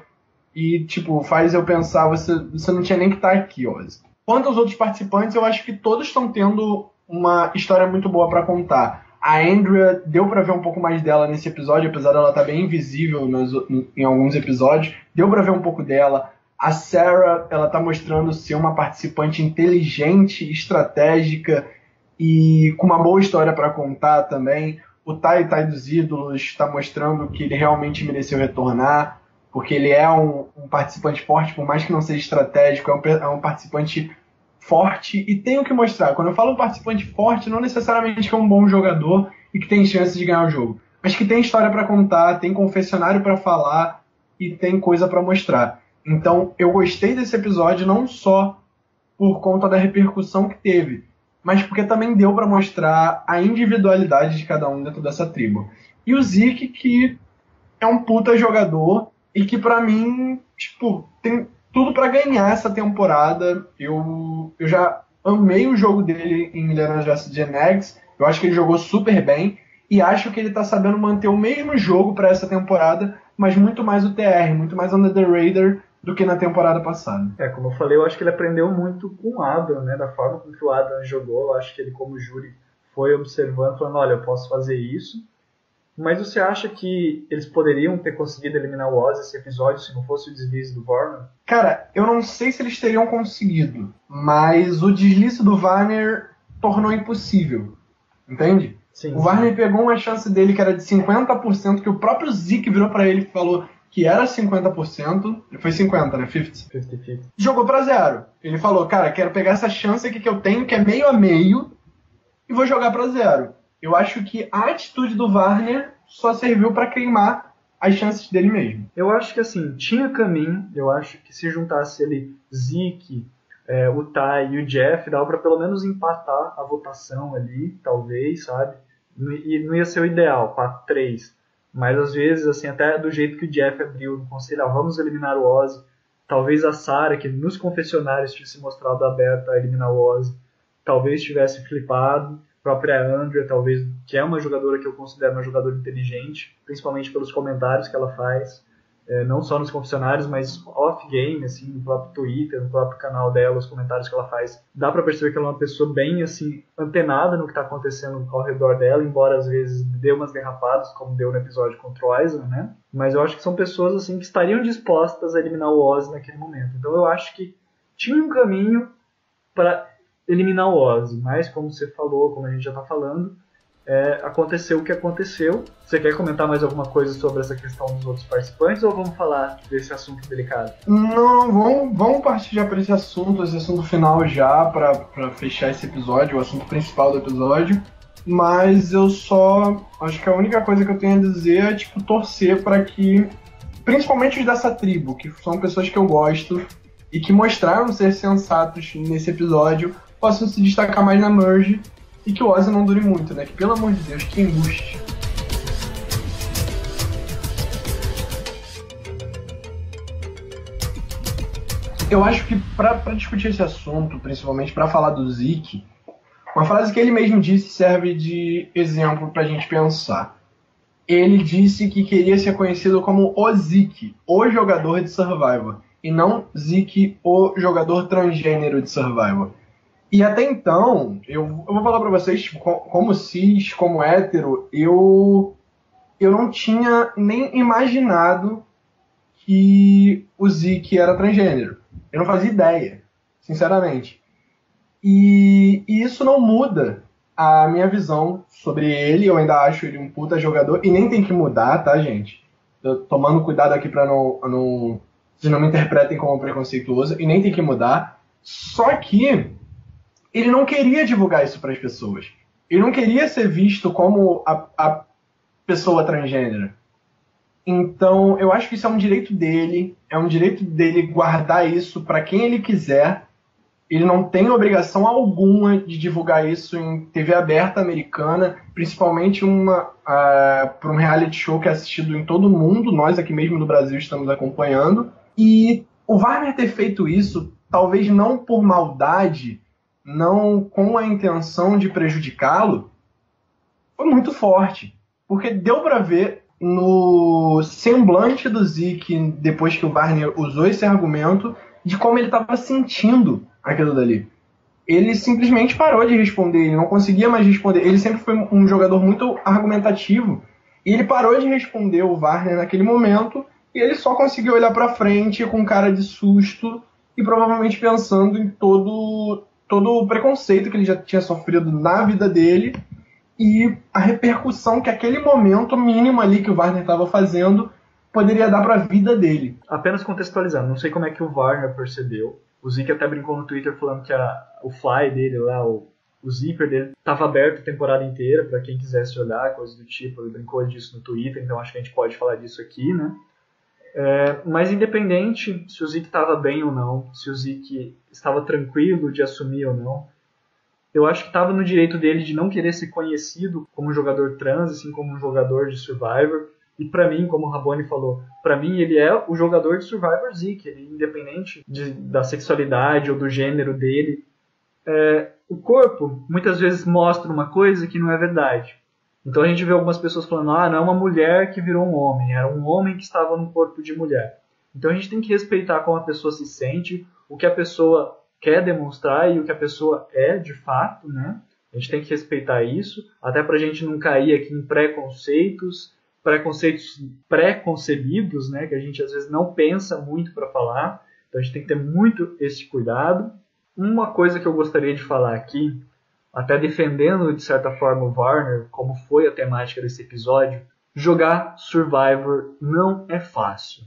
e, tipo, faz eu pensar, você não tinha nem que estar aqui, Ozzy. Quanto aos outros participantes, eu acho que todos estão tendo uma história muito boa para contar. A Andrea, deu para ver um pouco mais dela nesse episódio, apesar dela estar bem invisível em alguns episódios, deu para ver um pouco dela. A Sarah, ela tá mostrando ser uma participante inteligente, estratégica e com uma boa história para contar também. O Tai dos ídolos está mostrando que ele realmente mereceu retornar, porque ele é um participante forte, por mais que não seja estratégico, é um participante forte e tem o que mostrar. Quando eu falo um participante forte, não necessariamente que é um bom jogador e que tem chance de ganhar o jogo, mas que tem história para contar, tem confessionário para falar e tem coisa para mostrar. Então, eu gostei desse episódio não só por conta da repercussão que teve, mas porque também deu para mostrar a individualidade de cada um dentro dessa tribo. E o Zeke, que é um puta jogador e que pra mim, tipo, tem tudo pra ganhar essa temporada. Eu já amei o jogo dele em Leon Just Gen X. Eu acho que ele jogou super bem e acho que ele tá sabendo manter o mesmo jogo pra essa temporada, mas muito mais o TR, muito mais under the radar do que na temporada passada. Como eu falei, eu acho que ele aprendeu muito com o Adam, né? Da forma com que o Adam jogou. Eu acho que ele, como júri, foi observando, falando, olha, eu posso fazer isso. Mas você acha que eles poderiam ter conseguido eliminar o Ozzy esse episódio se não fosse o deslize do Varner? Cara, eu não sei se eles teriam conseguido, mas o deslize do Varner tornou impossível. Entende? Sim, o Varner pegou uma chance dele que era de 50%, que o próprio Zeke virou pra ele e falou que era 50%. Foi 50, né? 50. 50-50. Jogou pra zero. Ele falou, cara, quero pegar essa chance aqui que eu tenho, que é meio a meio, e vou jogar pra zero. Eu acho que a atitude do Varner só serviu para queimar as chances dele mesmo. Eu acho que assim, tinha caminho. Eu acho que se juntasse ele, Zeke, o Ty e o Jeff, dava para pelo menos empatar a votação ali, talvez, sabe? E não ia ser o ideal, 4-3. Mas às vezes, assim, até do jeito que o Jeff abriu no conselho, vamos eliminar o Ozzy. Talvez a Sarah, que nos confessionários tinha se mostrado aberta a eliminar o Ozzy, talvez tivesse flipado. A própria Andrea, talvez, que é uma jogadora que eu considero uma jogadora inteligente, principalmente pelos comentários que ela faz, não só nos confessionários, mas off-game, assim, no próprio Twitter, no próprio canal dela, os comentários que ela faz. Dá pra perceber que ela é uma pessoa bem, assim, antenada no que tá acontecendo ao redor dela, embora às vezes dê umas derrapadas, como deu no episódio contra o Eisen, né? Mas eu acho que são pessoas, assim, que estariam dispostas a eliminar o Ozzy naquele momento. Então eu acho que tinha um caminho para eliminar o Ozzy, mas como você falou, como a gente já está falando, aconteceu o que aconteceu. Você quer comentar mais alguma coisa sobre essa questão dos outros participantes ou vamos falar desse assunto delicado? Não, vamos partir já para esse assunto final já, para fechar esse episódio, o assunto principal do episódio. Mas eu só acho que a única coisa que eu tenho a dizer é tipo torcer para que, principalmente os dessa tribo, que são pessoas que eu gosto e que mostraram ser sensatos nesse episódio, possam se destacar mais na merge e que o Ozzy não dure muito, né? Que, pelo amor de Deus, que angústia. Eu acho que pra discutir esse assunto, principalmente pra falar do Zeke, uma frase que ele mesmo disse serve de exemplo pra gente pensar. Ele disse que queria ser conhecido como o Zeke, o jogador de Survivor, e não Zeke, o jogador transgênero de Survivor. E até então, eu vou falar pra vocês, como cis, como hétero, eu não tinha nem imaginado que o Zeke era transgênero. Eu não fazia ideia, sinceramente. E isso não muda a minha visão sobre ele. Eu ainda acho ele um puta jogador, e nem tem que mudar, tá, gente? Tô tomando cuidado aqui pra não vocês não me interpretem como preconceituoso, e nem tem que mudar. Só que ele não queria divulgar isso para as pessoas. Ele não queria ser visto como a pessoa transgênera. Então, eu acho que isso é um direito dele guardar isso para quem ele quiser. Ele não tem obrigação alguma de divulgar isso em TV aberta americana, principalmente para um reality show que é assistido em todo mundo. Nós aqui mesmo no Brasil estamos acompanhando. E o Varner ter feito isso, talvez não por maldade, não com a intenção de prejudicá-lo, foi muito forte. Porque deu para ver no semblante do Zeke, depois que o Varner usou esse argumento, de como ele estava sentindo aquilo dali. Ele simplesmente parou de responder, ele não conseguia mais responder. Ele sempre foi um jogador muito argumentativo, e ele parou de responder o Varner naquele momento, e ele só conseguiu olhar para frente com cara de susto, e provavelmente pensando em todo o preconceito que ele já tinha sofrido na vida dele, e a repercussão que aquele momento mínimo ali que o Varner estava fazendo poderia dar para a vida dele. Apenas contextualizando, não sei como é que o Varner percebeu, O Zeke até brincou no Twitter falando que o fly dele lá, o zíper dele, estava aberto a temporada inteira para quem quisesse olhar, coisa do tipo. Ele brincou disso no Twitter, então acho que a gente pode falar disso aqui, né? Mas independente se o Zeke estava bem ou não, se o Zeke estava tranquilo de assumir ou não, eu acho que estava no direito dele de não querer ser conhecido como um jogador trans, assim como um jogador de Survivor. E pra mim, como o Rabone falou, pra mim ele é o jogador de Survivor Zeke, ele, independente da sexualidade ou do gênero dele. O corpo muitas vezes mostra uma coisa que não é verdade. Então a gente vê algumas pessoas falando, não é uma mulher que virou um homem, era um homem que estava no corpo de mulher. Então a gente tem que respeitar como a pessoa se sente, o que a pessoa quer demonstrar e o que a pessoa é de fato, né? A gente tem que respeitar isso, até pra gente não cair aqui em preconceitos pré-concebidos, né? Que a gente às vezes não pensa muito para falar. Então a gente tem que ter muito esse cuidado. Uma coisa que eu gostaria de falar aqui, até defendendo de certa forma o Warner, como foi a temática desse episódio, jogar Survivor não é fácil.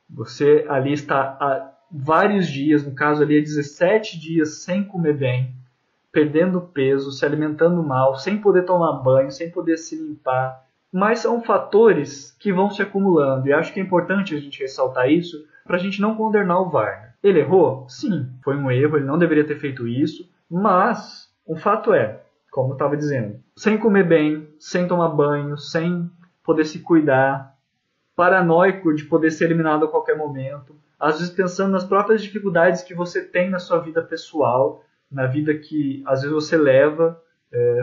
Você ali está há vários dias, no caso ali 17 dias sem comer bem, perdendo peso, se alimentando mal, sem poder tomar banho, sem poder se limpar. Mas são fatores que vão se acumulando, e acho que é importante a gente ressaltar isso para a gente não condenar o Warner. Ele errou? Sim, foi um erro, ele não deveria ter feito isso, mas o fato é, como eu estava dizendo, sem comer bem, sem tomar banho, sem poder se cuidar, paranoico de poder ser eliminado a qualquer momento, às vezes pensando nas próprias dificuldades que você tem na sua vida pessoal, na vida que às vezes você leva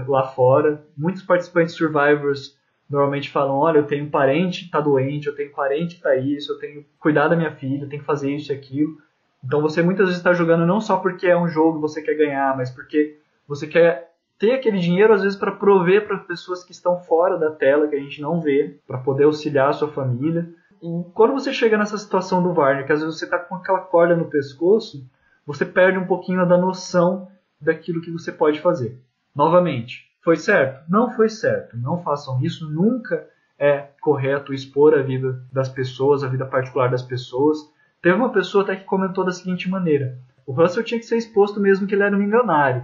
lá fora. Muitos participantes de Survivors normalmente falam, olha, eu tenho um parente que está doente, eu tenho um parente que está isso, eu tenho que cuidar da minha filha, eu tenho que fazer isso e aquilo. Então você muitas vezes está jogando não só porque é um jogo e você quer ganhar, mas porque você quer ter aquele dinheiro às vezes para prover para pessoas que estão fora da tela, que a gente não vê, para poder auxiliar a sua família. E quando você chega nessa situação do Warner, que às vezes você está com aquela corda no pescoço, você perde um pouquinho da noção daquilo que você pode fazer. Novamente, foi certo? Não foi certo. Não façam isso. Nunca é correto expor a vida das pessoas, a vida particular das pessoas. Teve uma pessoa até que comentou da seguinte maneira: o Russell tinha que ser exposto mesmo que ele era um milionário.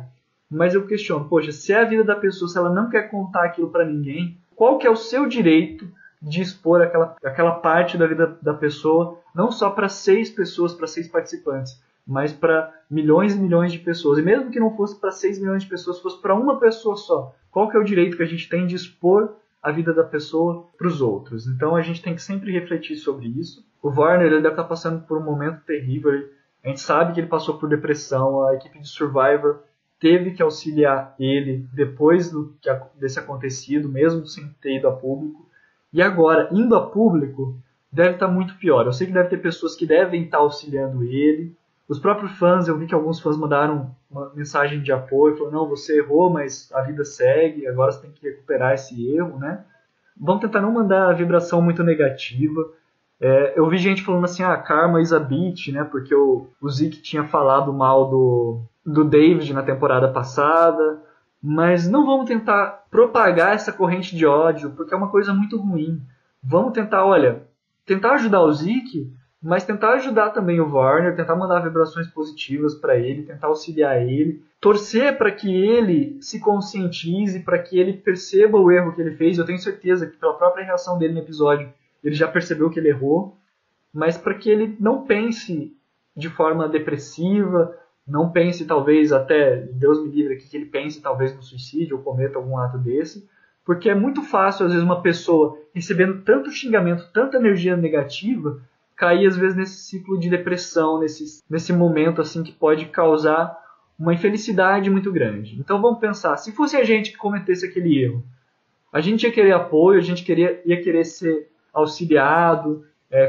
Mas eu questiono, poxa, se é a vida da pessoa, se ela não quer contar aquilo para ninguém, qual que é o seu direito de expor aquela parte da vida da pessoa, não só para 6 pessoas, para 6 participantes, mas para milhões e milhões de pessoas. E mesmo que não fosse para 6 milhões de pessoas, fosse para uma pessoa só, qual que é o direito que a gente tem de expor a vida da pessoa para os outros? Então a gente tem que sempre refletir sobre isso. O Warner ele deve estar passando por um momento terrível. A gente sabe que ele passou por depressão, a equipe de Survivor teve que auxiliar ele depois desse acontecido, mesmo sem ter ido a público. E agora, indo a público, deve estar muito pior. Eu sei que deve ter pessoas que devem estar auxiliando ele. Os próprios fãs, eu vi que alguns fãs mandaram uma mensagem de apoio, falando, não, você errou, mas a vida segue, agora você tem que recuperar esse erro, né? Vamos tentar não mandar a vibração muito negativa. Eu vi gente falando assim, karma is a bitch, né? Porque o Zeke tinha falado mal do David na temporada passada. Mas não vamos tentar propagar essa corrente de ódio, porque é uma coisa muito ruim. Vamos tentar, tentar ajudar o Zeke, mas tentar ajudar também o Warner, tentar mandar vibrações positivas para ele, tentar auxiliar ele, torcer para que ele se conscientize, para que ele perceba o erro que ele fez. Eu tenho certeza que pela própria reação dele no episódio, ele já percebeu que ele errou, mas para que ele não pense de forma depressiva, não pense talvez até, Deus me livre aqui, que ele pense talvez no suicídio ou cometa algum ato desse, porque é muito fácil às vezes uma pessoa recebendo tanto xingamento, tanta energia negativa, cair às vezes nesse ciclo de depressão, nesse momento assim que pode causar uma infelicidade muito grande. Então vamos pensar, se fosse a gente que cometesse aquele erro, a gente ia querer apoio, a gente ia querer ser auxiliado,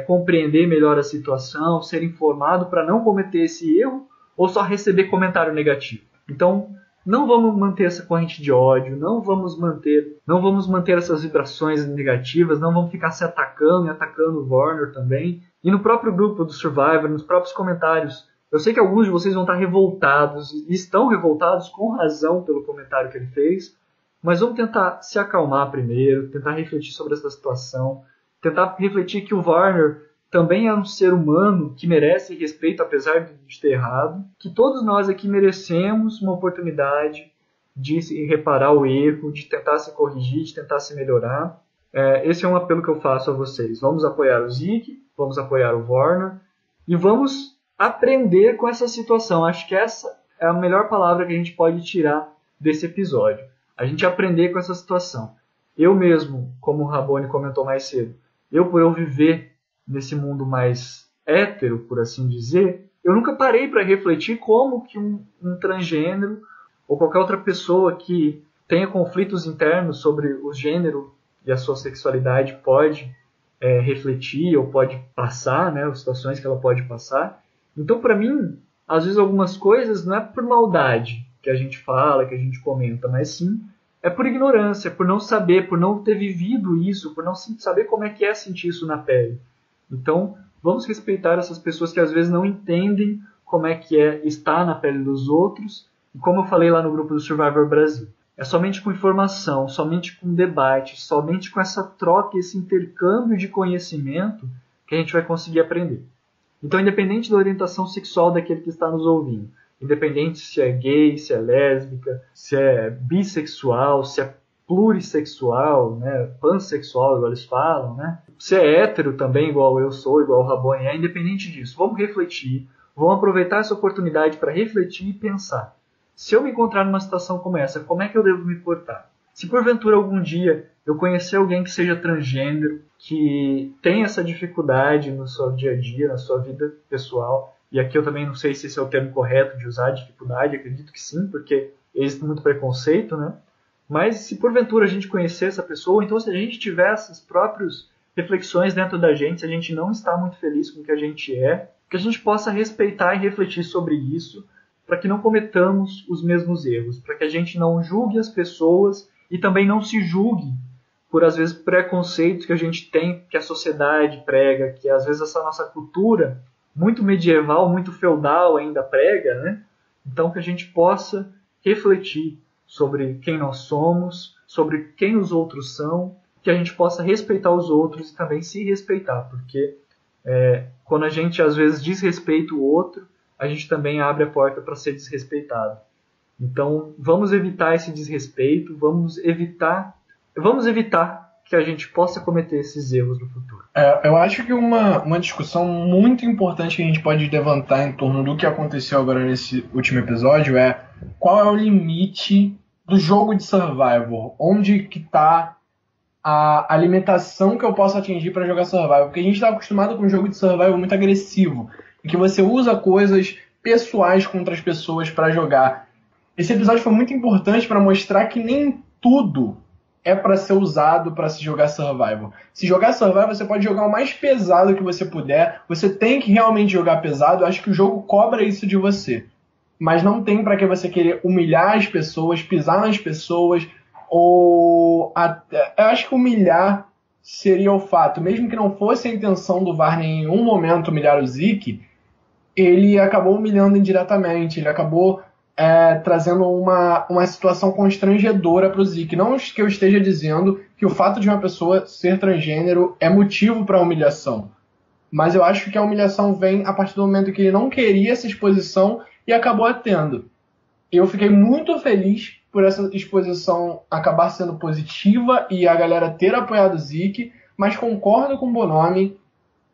compreender melhor a situação, ser informado para não cometer esse erro, ou só receber comentário negativo. Então, não vamos manter essa corrente de ódio, não vamos manter essas vibrações negativas, não vamos ficar se atacando e atacando o Warner também. E no próprio grupo do Survivor, nos próprios comentários, eu sei que alguns de vocês vão estar revoltados, e estão revoltados com razão pelo comentário que ele fez, mas vamos tentar se acalmar primeiro, tentar refletir sobre essa situação, tentar refletir que o Warner também é um ser humano que merece respeito, apesar de ter errado, que todos nós aqui merecemos uma oportunidade de se reparar o erro, de tentar se corrigir, de tentar se melhorar. Esse é um apelo que eu faço a vocês. Vamos apoiar o Zik, vamos apoiar o Warner e vamos aprender com essa situação. Acho que essa é a melhor palavra que a gente pode tirar desse episódio. A gente aprender com essa situação. Eu mesmo, como o Rabone comentou mais cedo, por eu viver nesse mundo mais hétero, por assim dizer, eu nunca parei para refletir como que um transgênero ou qualquer outra pessoa que tenha conflitos internos sobre o gênero e a sua sexualidade pode refletir ou pode passar, né, as situações que ela pode passar. Então, para mim, às vezes algumas coisas não é por maldade que a gente fala, que a gente comenta, mas sim é por ignorância, por não saber, por não ter vivido isso, por não saber como é que é sentir isso na pele. Então, vamos respeitar essas pessoas que às vezes não entendem como é que é estar na pele dos outros. E como eu falei lá no grupo do Survivor Brasil, é somente com informação, somente com debate, somente com essa troca, esse intercâmbio de conhecimento que a gente vai conseguir aprender. Então, independente da orientação sexual daquele que está nos ouvindo, independente se é gay, se é lésbica, se é bissexual, se é plurissexual, né, pansexual, igual eles falam, né, se é hétero também, igual eu sou, igual o Rabone é, independente disso, vamos refletir, vamos aproveitar essa oportunidade para refletir e pensar. Se eu me encontrar numa situação como essa, como é que eu devo me portar? Se porventura algum dia eu conhecer alguém que seja transgênero, que tem essa dificuldade no seu dia a dia, na sua vida pessoal, e aqui eu também não sei se esse é o termo correto de usar, dificuldade, acredito que sim, porque existe muito preconceito, né? Mas se porventura a gente conhecer essa pessoa, então se a gente tiver essas próprias reflexões dentro da gente, se a gente não está muito feliz com o que a gente é, que a gente possa respeitar e refletir sobre isso, para que não cometamos os mesmos erros, para que a gente não julgue as pessoas e também não se julgue por, às vezes, preconceitos que a gente tem, que a sociedade prega, que às vezes essa nossa cultura muito medieval, muito feudal ainda prega, né? Então que a gente possa refletir sobre quem nós somos, sobre quem os outros são, que a gente possa respeitar os outros e também se respeitar, porque quando a gente às vezes desrespeita o outro, a gente também abre a porta para ser desrespeitado. Então, vamos evitar esse desrespeito, vamos evitar que a gente possa cometer esses erros no futuro. Eu acho que uma discussão muito importante que a gente pode levantar em torno do que aconteceu agora nesse último episódio é qual é o limite do jogo de Survivor, onde que está a limitação que eu posso atingir para jogar Survivor, porque a gente está acostumado com um jogo de Survivor muito agressivo, em que você usa coisas pessoais contra as pessoas para jogar. Esse episódio foi muito importante para mostrar que nem tudo é para ser usado para se jogar Survivor. Se jogar Survivor, você pode jogar o mais pesado que você puder, você tem que realmente jogar pesado, eu acho que o jogo cobra isso de você. Mas não tem para que você querer humilhar as pessoas, pisar nas pessoas, ou... Eu acho que humilhar seria o fato, mesmo que não fosse a intenção do Varney em um momento humilhar o Zik, ele acabou humilhando indiretamente, ele acabou trazendo uma situação constrangedora para o Zik. Não que eu esteja dizendo que o fato de uma pessoa ser transgênero é motivo para a humilhação, mas eu acho que a humilhação vem a partir do momento que ele não queria essa exposição e acabou tendo. Eu fiquei muito feliz por essa exposição acabar sendo positiva e a galera ter apoiado o Zik, mas concordo com o Bonomi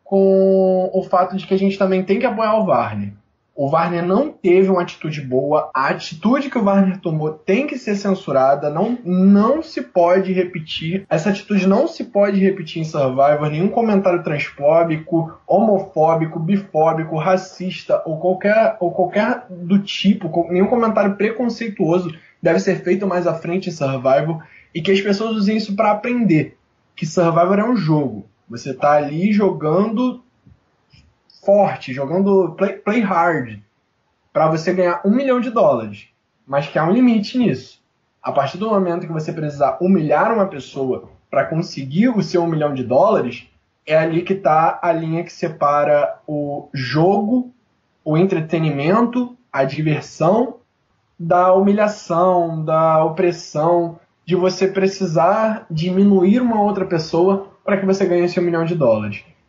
com o fato de que a gente também tem que apoiar o Varner. O Varner não teve uma atitude boa, a atitude que o Varner tomou tem que ser censurada, não se pode repetir, essa atitude não se pode repetir em Survivor, nenhum comentário transfóbico, homofóbico, bifóbico, racista ou qualquer do tipo, nenhum comentário preconceituoso deve ser feito mais à frente em Survivor, e que as pessoas usem isso para aprender que Survivor é um jogo. Você está ali jogando forte, jogando play hard, para você ganhar $1 milhão, mas que há um limite nisso. A partir do momento que você precisar humilhar uma pessoa para conseguir o seu $1 milhão, é ali que está a linha que separa o jogo, o entretenimento, a diversão, da humilhação, da opressão, de você precisar diminuir uma outra pessoa para que você ganhe esse $1 milhão.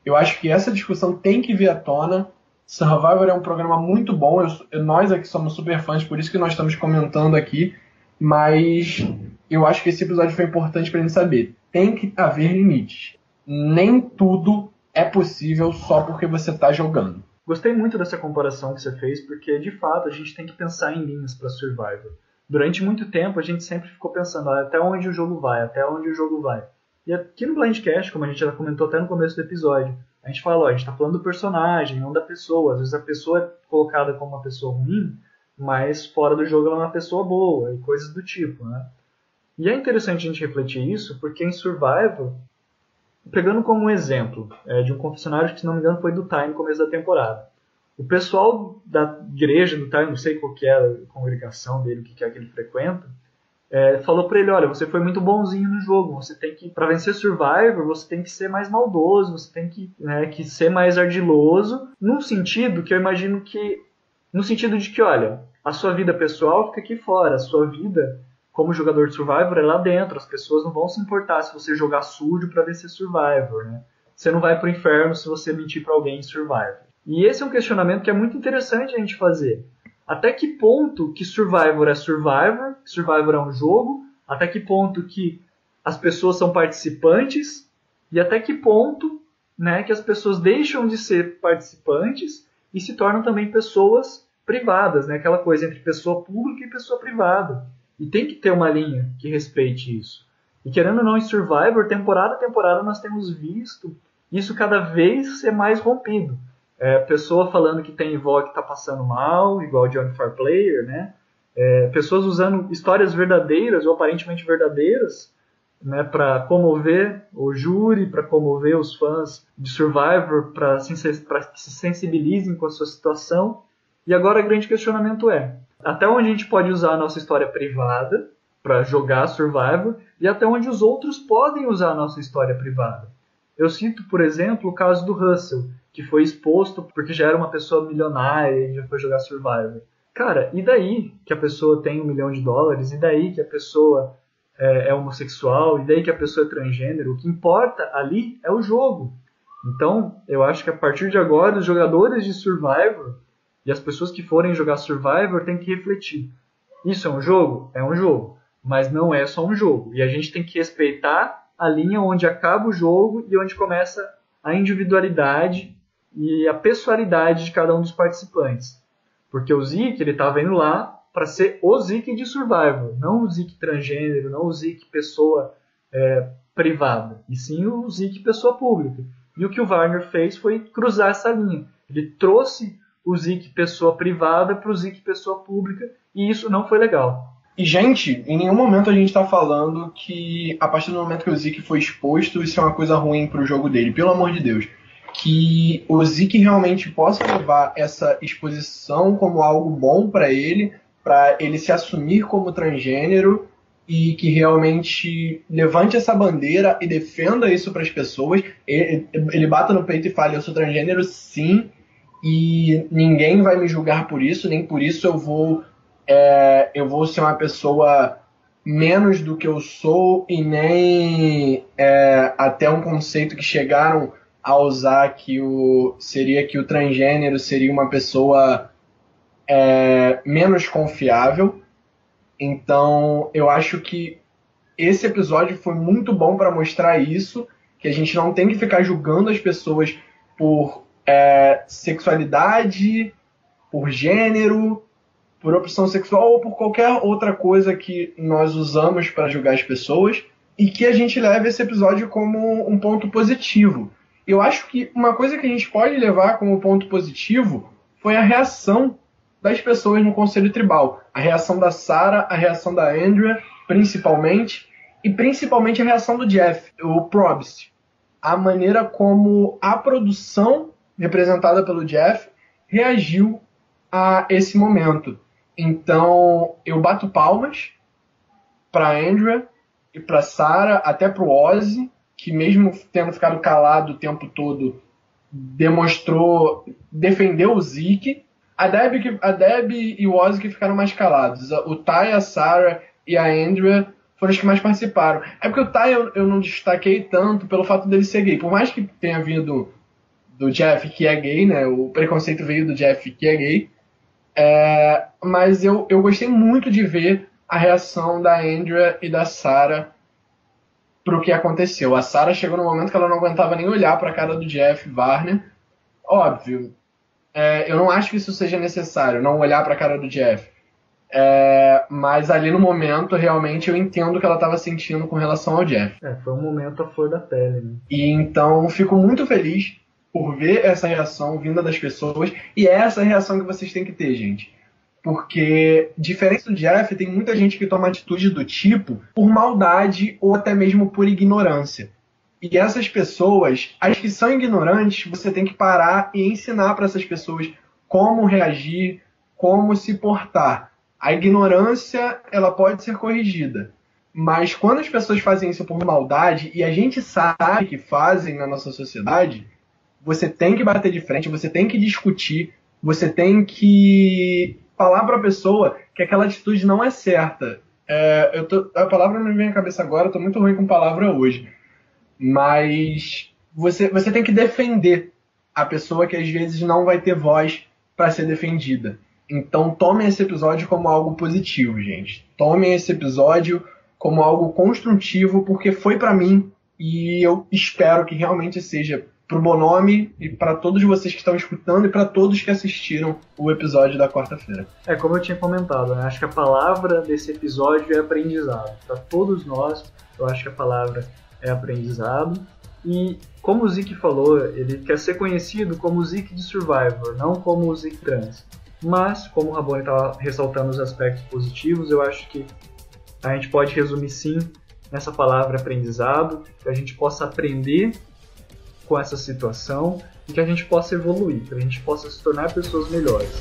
Eu acho que essa discussão tem que vir à tona. Survivor é um programa muito bom, nós aqui somos super fãs, por isso que nós estamos comentando aqui, mas eu acho que esse episódio foi importante para a gente saber. Tem que haver limites. Nem tudo é possível só porque você está jogando. Gostei muito dessa comparação que você fez, porque de fato a gente tem que pensar em linhas para Survivor. Durante muito tempo a gente sempre ficou pensando até onde o jogo vai, até onde o jogo vai. E aqui no Blindcast, como a gente já comentou até no começo do episódio, a gente fala, a gente está falando do personagem, não da pessoa. Às vezes a pessoa é colocada como uma pessoa ruim, mas fora do jogo ela é uma pessoa boa e coisas do tipo, né? E é interessante a gente refletir isso, porque em Survivor, pegando como um exemplo de um confessionário que, se não me engano, foi do Ty no começo da temporada. O pessoal da igreja do Ty, não sei qual que é a congregação dele, o que é que ele frequenta, falou pra ele, olha, você foi muito bonzinho no jogo, você tem que, pra vencer Survivor, você tem que ser mais maldoso, você tem que ser mais ardiloso, num sentido que eu imagino que, no sentido de que, olha, a sua vida pessoal fica aqui fora, a sua vida como jogador de Survivor é lá dentro, as pessoas não vão se importar se você jogar sujo pra vencer Survivor, né? Você não vai pro inferno se você mentir pra alguém em Survivor. E esse é um questionamento que é muito interessante a gente fazer. Até que ponto que Survivor é Survivor, Survivor é um jogo, até que ponto que as pessoas são participantes, e até que ponto que as pessoas deixam de ser participantes e se tornam também pessoas privadas, né? Aquela coisa entre pessoa pública e pessoa privada. E tem que ter uma linha que respeite isso. E querendo ou não, em Survivor, temporada a temporada, nós temos visto isso cada vez ser mais rompido. Pessoa falando que tem avó que está passando mal, igual o Johnny For Player, né? Pessoas usando histórias verdadeiras ou aparentemente verdadeiras, né, para comover o júri, para comover os fãs de Survivor, para que se sensibilizem com a sua situação. E agora o grande questionamento até onde a gente pode usar a nossa história privada para jogar Survivor e até onde os outros podem usar a nossa história privada. Eu cito, por exemplo, o caso do Russell, que foi exposto porque já era uma pessoa milionária e já foi jogar Survivor. Cara, e daí que a pessoa tem $1 milhão? E daí que a pessoa é homossexual? E daí que a pessoa é transgênero? O que importa ali é o jogo. Então, eu acho que a partir de agora, os jogadores de Survivor e as pessoas que forem jogar Survivor têm que refletir. Isso é um jogo? É um jogo. Mas não é só um jogo. E a gente tem que respeitar a linha onde acaba o jogo e onde começa a individualidade e a pessoalidade de cada um dos participantes. Porque o Zeke, ele estava indo lá para ser o Zeke de Survivor. Não o Zeke transgênero, não o Zeke pessoa privada. E sim o Zeke pessoa pública. E o que o Wagner fez foi cruzar essa linha. Ele trouxe o Zeke pessoa privada para o Zeke pessoa pública, e isso não foi legal. E, gente, em nenhum momento a gente está falando que a partir do momento que o Zeke foi exposto, isso é uma coisa ruim para o jogo dele, pelo amor de Deus. Que o Zeke realmente possa levar essa exposição como algo bom para ele se assumir como transgênero e que realmente levante essa bandeira e defenda isso para as pessoas. Ele bata no peito e fala, eu sou transgênero sim, e ninguém vai me julgar por isso, nem por isso eu vou ser uma pessoa menos do que eu sou, e nem até um conceito que chegaram a usar que o transgênero seria uma pessoa menos confiável. Então eu acho que esse episódio foi muito bom para mostrar isso, que a gente não tem que ficar julgando as pessoas por sexualidade, por gênero, por opção sexual ou por qualquer outra coisa que nós usamos para julgar as pessoas, e que a gente leve esse episódio como um ponto positivo. Eu acho que uma coisa que a gente pode levar como ponto positivo foi a reação das pessoas no Conselho Tribal. A reação da Sarah, a reação da Andrea, principalmente, e principalmente a reação do Jeff, o Probst. A maneira como a produção, representada pelo Jeff, reagiu a esse momento. Então, eu bato palmas para a Andrea e para a Sarah, até para o Ozzy, que mesmo tendo ficado calado o tempo todo, defendeu o Zeke. A Debbie e o Ozzy que ficaram mais calados. O Ty, a Sarah e a Andrea foram os que mais participaram. É porque o Ty eu não destaquei tanto pelo fato dele ser gay. Por mais que tenha havido do Jeff, que é gay, né? O preconceito veio do Jeff, que é gay. Mas eu gostei muito de ver a reação da Andrea e da Sarah pro que aconteceu. A Sarah chegou no momento que ela não aguentava nem olhar pra cara do Jeff Varner. Óbvio, eu não acho que isso seja necessário, não olhar pra cara do Jeff. Mas ali no momento, realmente, eu entendo o que ela estava sentindo com relação ao Jeff. Foi um momento à flor da pele, né? E então, fico muito feliz por ver essa reação vinda das pessoas. E é essa reação que vocês têm que ter, gente. Porque, diferente do Jeff, tem muita gente que toma atitude do tipo por maldade ou até mesmo por ignorância. E essas pessoas, as que são ignorantes, você tem que parar e ensinar para essas pessoas como reagir, como se portar. A ignorância, ela pode ser corrigida. Mas quando as pessoas fazem isso por maldade, e a gente sabe que fazem na nossa sociedade, você tem que bater de frente, você tem que discutir, você tem que falar para a pessoa que aquela atitude não é certa. A palavra não me vem à cabeça agora, eu tô muito ruim com palavra hoje. Mas você tem que defender a pessoa que às vezes não vai ter voz para ser defendida. Então tomem esse episódio como algo positivo, gente. Tomem esse episódio como algo construtivo, porque foi para mim e eu espero que realmente seja pro Bonomi e para todos vocês que estão escutando e para todos que assistiram o episódio da quarta-feira. Como eu tinha comentado, né? Acho que a palavra desse episódio é aprendizado. Para todos nós, eu acho que a palavra é aprendizado. E como o Zeke falou, ele quer ser conhecido como o Zeke de Survivor, não como o Zeke trans. Mas, como o Rabone estava ressaltando os aspectos positivos, eu acho que a gente pode resumir sim nessa palavra aprendizado, que a gente possa aprender com essa situação e que a gente possa evoluir, que a gente possa se tornar pessoas melhores.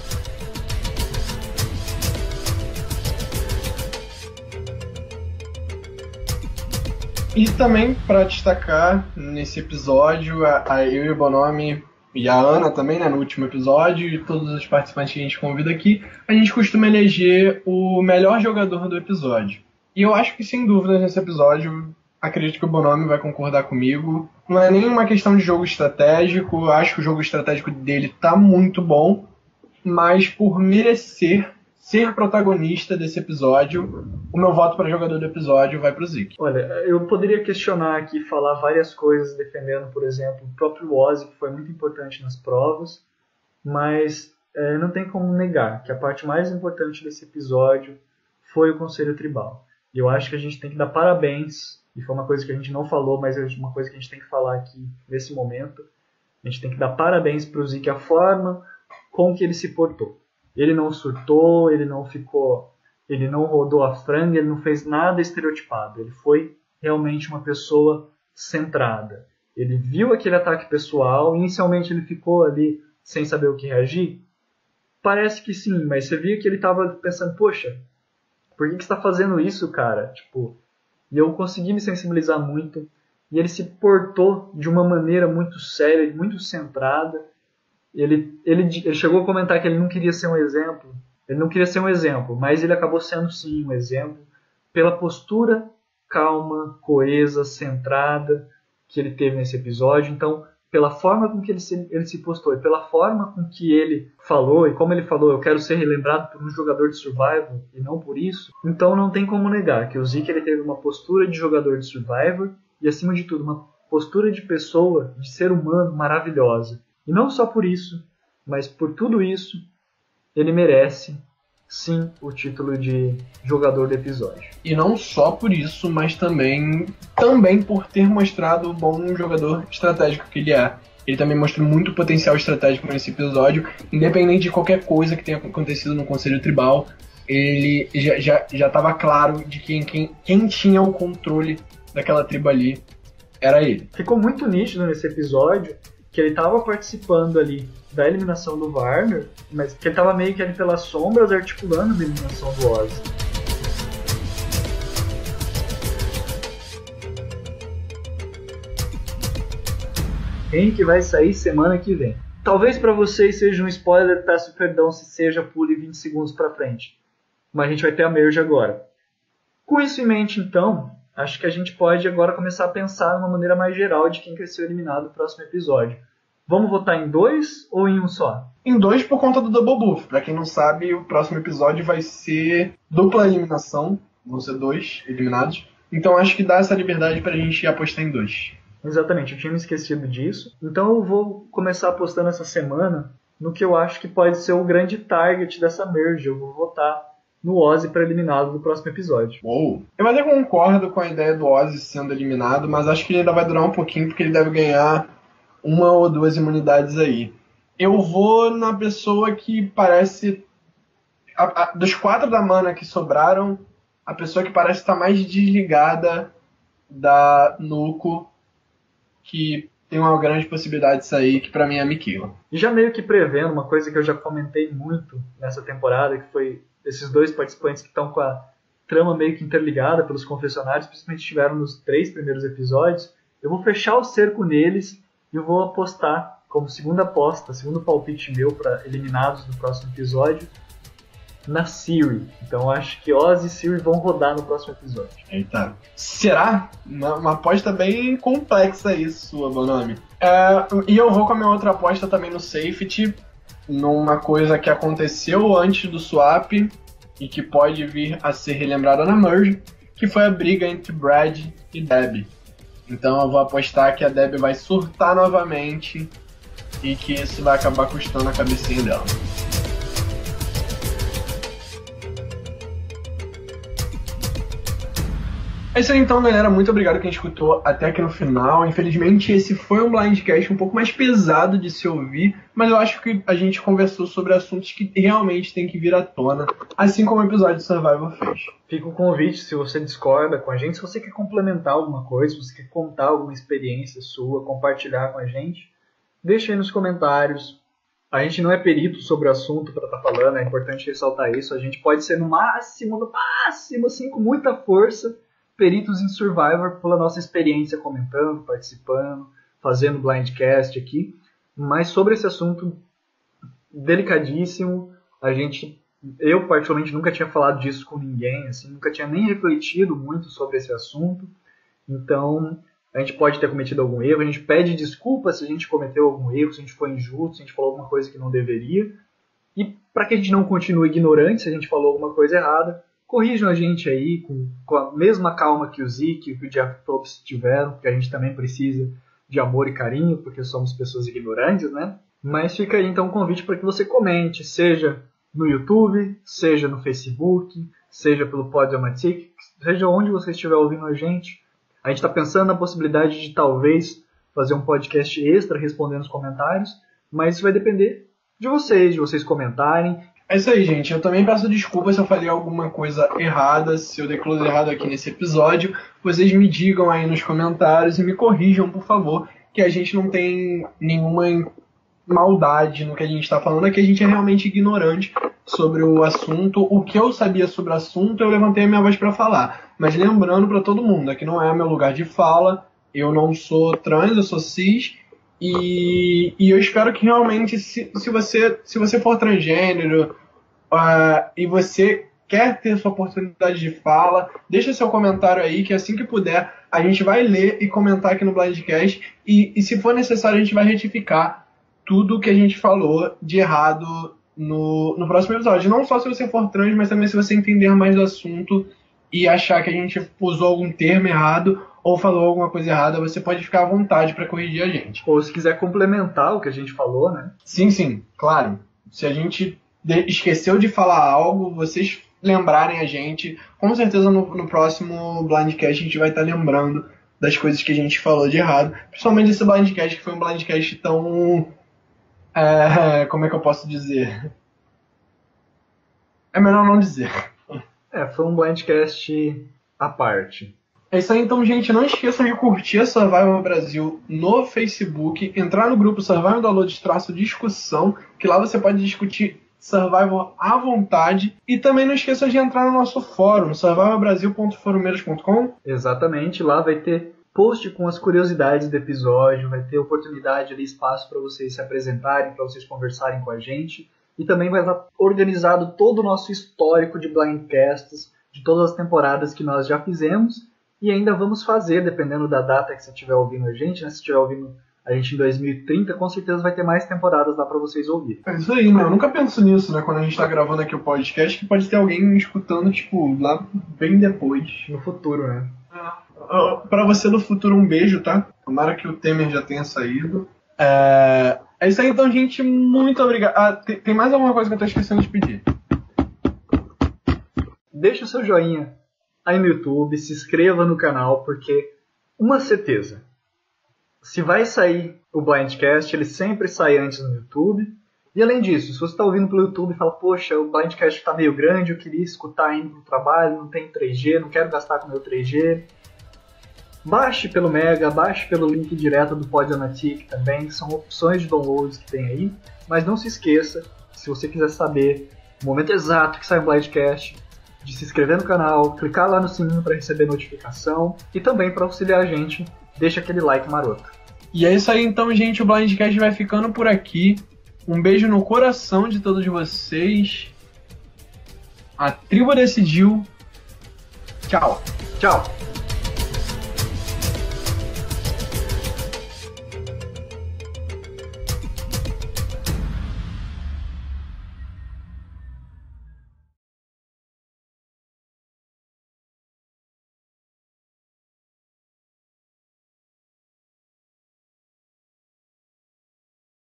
E também, para destacar nesse episódio, eu e o Bonomi e a Ana também, né, no último episódio, e todos os participantes que a gente convida aqui, a gente costuma eleger o melhor jogador do episódio. E eu acho que, sem dúvida, nesse episódio, acredito que o Bonomi vai concordar comigo. Não é nenhuma questão de jogo estratégico, eu acho que o jogo estratégico dele tá muito bom, mas por merecer ser protagonista desse episódio, o meu voto para jogador do episódio vai pro Zeke. Olha, eu poderia questionar aqui, falar várias coisas defendendo, por exemplo, o próprio Ozzy, que foi muito importante nas provas, mas não tem como negar que a parte mais importante desse episódio foi o Conselho Tribal. E eu acho que a gente tem que dar parabéns, e foi uma coisa que a gente não falou, mas é uma coisa que a gente tem que falar aqui nesse momento. A gente tem que dar parabéns pro Zeke, a forma com que ele se portou. Ele não surtou, ele não rodou a franga, ele não fez nada estereotipado. Ele foi realmente uma pessoa centrada. Ele viu aquele ataque pessoal, inicialmente ele ficou ali sem saber o que reagir. Parece que sim, mas você via que ele estava pensando, poxa, por que você está fazendo isso, cara? E eu consegui me sensibilizar muito, e ele se portou de uma maneira muito séria, muito centrada. Ele chegou a comentar que ele não queria ser um exemplo. Ele não queria ser um exemplo, mas ele acabou sendo sim um exemplo pela postura calma, coesa, centrada que ele teve nesse episódio. Então, pela forma com que ele se postou e pela forma com que ele falou, e como ele falou, eu quero ser relembrado por um jogador de Survivor e não por isso, então não tem como negar que o Zeke ele teve uma postura de jogador de Survivor e, acima de tudo, uma postura de pessoa, de ser humano maravilhosa. E não só por isso, mas por tudo isso, ele merece, sim, o título de jogador do episódio. E não só por isso, mas também por ter mostrado o bom jogador estratégico que ele é. Ele também mostrou muito potencial estratégico nesse episódio, independente de qualquer coisa que tenha acontecido no Conselho Tribal. Ele já estava claro de quem tinha o controle daquela tribo ali era ele. Ficou muito nítido nesse episódio que ele estava participando ali da eliminação do Varner, mas que ele estava meio que ali pelas sombras articulando a eliminação do Ozzy. Quem que vai sair semana que vem? Talvez para vocês seja um spoiler, peço perdão se seja, pule 20 segundos para frente. Mas a gente vai ter a merge agora. Com isso em mente, então, acho que a gente pode agora começar a pensar de uma maneira mais geral de quem quer ser eliminado no próximo episódio. Vamos votar em 2 ou em um só? Em 2 por conta do Double Buff. Pra quem não sabe, o próximo episódio vai ser dupla eliminação. Vão ser 2 eliminados. Então acho que dá essa liberdade pra gente apostar em 2. Exatamente, eu tinha me esquecido disso. Então eu vou começar apostando essa semana no que eu acho que pode ser o grande target dessa merge. Eu vou votar no Ozzy para eliminado do próximo episódio. Uou. Eu até concordo com a ideia do Ozzy sendo eliminado, mas acho que ele ainda vai durar um pouquinho, porque ele deve ganhar 1 ou 2 imunidades aí. Eu vou na pessoa que parece... dos 4 da mana que sobraram, a pessoa que parece estar mais desligada da Nuko, que tem uma grande possibilidade de sair, que pra mim é a Miquela. E já meio que prevendo uma coisa que eu já comentei muito nessa temporada, que foi esses 2 participantes que estão com a trama meio que interligada pelos confessionários, principalmente estiveram nos 3 primeiros episódios. Eu vou fechar o cerco neles e eu vou apostar como segunda aposta, segundo palpite meu para eliminados do próximo episódio, na Siri. Então eu acho que Ozzy e Siri vão rodar no próximo episódio. Eita. Será? Uma aposta bem complexa isso, sua, Bonami. E eu vou com a minha outra aposta também no safety, numa coisa que aconteceu antes do swap e que pode vir a ser relembrada na merge, que foi a briga entre Brad e Deb. Então eu vou apostar que a Deb vai surtar novamente e que isso vai acabar custando a cabecinha dela. É isso aí então, galera. Muito obrigado quem escutou até aqui no final. Infelizmente, esse foi um Blindcast um pouco mais pesado de se ouvir, mas eu acho que a gente conversou sobre assuntos que realmente tem que vir à tona, assim como o episódio de Survivor fez. Fica o convite, se você discorda com a gente, se você quer complementar alguma coisa, se você quer contar alguma experiência sua, compartilhar com a gente, deixa aí nos comentários. A gente não é perito sobre o assunto para estar falando, é importante ressaltar isso. A gente pode ser no máximo, assim, com muita força, peritos em Survivor pela nossa experiência comentando, participando, fazendo blindcast aqui. Mas sobre esse assunto delicadíssimo, eu particularmente nunca tinha falado disso com ninguém, assim, nunca tinha nem refletido muito sobre esse assunto. Então, a gente pode ter cometido algum erro, a gente pede desculpa se a gente cometeu algum erro, se a gente foi injusto, se a gente falou alguma coisa que não deveria. E para que a gente não continue ignorante se a gente falou alguma coisa errada, corrijam a gente aí com a mesma calma que o Zeke e que o Jeff Probst tiveram, porque a gente também precisa de amor e carinho, porque somos pessoas ignorantes, né? Mas fica aí então um convite para que você comente, seja no YouTube, seja no Facebook, seja pelo Podomatic, seja onde você estiver ouvindo a gente. A gente está pensando na possibilidade de talvez fazer um podcast extra respondendo os comentários, mas isso vai depender de vocês comentarem. É isso aí, gente. Eu também peço desculpas se eu falei alguma coisa errada, se eu dei close errado aqui nesse episódio. Vocês me digam aí nos comentários e me corrijam, por favor, que a gente não tem nenhuma maldade no que a gente está falando, é que a gente é realmente ignorante sobre o assunto. O que eu sabia sobre o assunto, eu levantei a minha voz para falar. Mas lembrando para todo mundo, aqui não é meu lugar de fala, eu não sou trans, eu sou cis. E eu espero que realmente, se você for transgênero e você quer ter sua oportunidade de fala, deixa seu comentário aí, que assim que puder, a gente vai ler e comentar aqui no Blindcast. E se for necessário, a gente vai retificar tudo que a gente falou de errado no próximo episódio. Não só se você for trans, mas também se você entender mais do assunto e achar que a gente usou algum termo errado ou falou alguma coisa errada, você pode ficar à vontade para corrigir a gente. Ou se quiser complementar o que a gente falou, né? Sim, claro. Se a gente esqueceu de falar algo, vocês lembrarem a gente, com certeza no próximo Blindcast a gente vai estar lembrando das coisas que a gente falou de errado. Principalmente esse Blindcast, que foi um Blindcast tão... como é que eu posso dizer? É melhor não dizer. Foi um Blindcast à parte. É isso aí, então, gente. Não esqueçam de curtir a Survival Brasil no Facebook, entrar no grupo Survival Download-discussão, que lá você pode discutir Survival à vontade. E também não esqueçam de entrar no nosso fórum, survivalbrasil.forumeiros.com. Exatamente, lá vai ter post com as curiosidades do episódio, vai ter oportunidade ali, espaço para vocês se apresentarem, para vocês conversarem com a gente. E também vai estar organizado todo o nosso histórico de Blindcasts, de todas as temporadas que nós já fizemos. E ainda vamos fazer, dependendo da data que você estiver ouvindo a gente, né? Se estiver ouvindo a gente em 2030 com certeza vai ter mais temporadas lá pra vocês ouvirem. É isso aí, né? Eu nunca penso nisso, né? Quando a gente tá gravando aqui o podcast, que pode ter alguém me escutando, tipo, lá bem depois. No futuro, né? Pra você do futuro, um beijo, tá? Tomara que o Temer já tenha saído. É isso aí, então, gente. Muito obrigado. Tem mais alguma coisa que eu tô esquecendo de pedir? Deixa o seu joinha aí no YouTube, se inscreva no canal, porque uma certeza, se vai sair o Blindcast, ele sempre sai antes no YouTube. E além disso, se você está ouvindo pelo YouTube e fala, poxa, o Blindcast está meio grande, eu queria escutar indo pro trabalho, não tem 3G, não quero gastar com meu 3G, baixe pelo Mega, baixe pelo link direto do Podomatic também, são opções de downloads que tem aí. Mas não se esqueça, se você quiser saber o momento exato que sai o Blindcast, de se inscrever no canal, clicar lá no sininho para receber notificação e também para auxiliar a gente, deixa aquele like maroto. E é isso aí então, gente, o Blindcast vai ficando por aqui. Um beijo no coração de todos vocês. A tribo decidiu. Tchau. Tchau.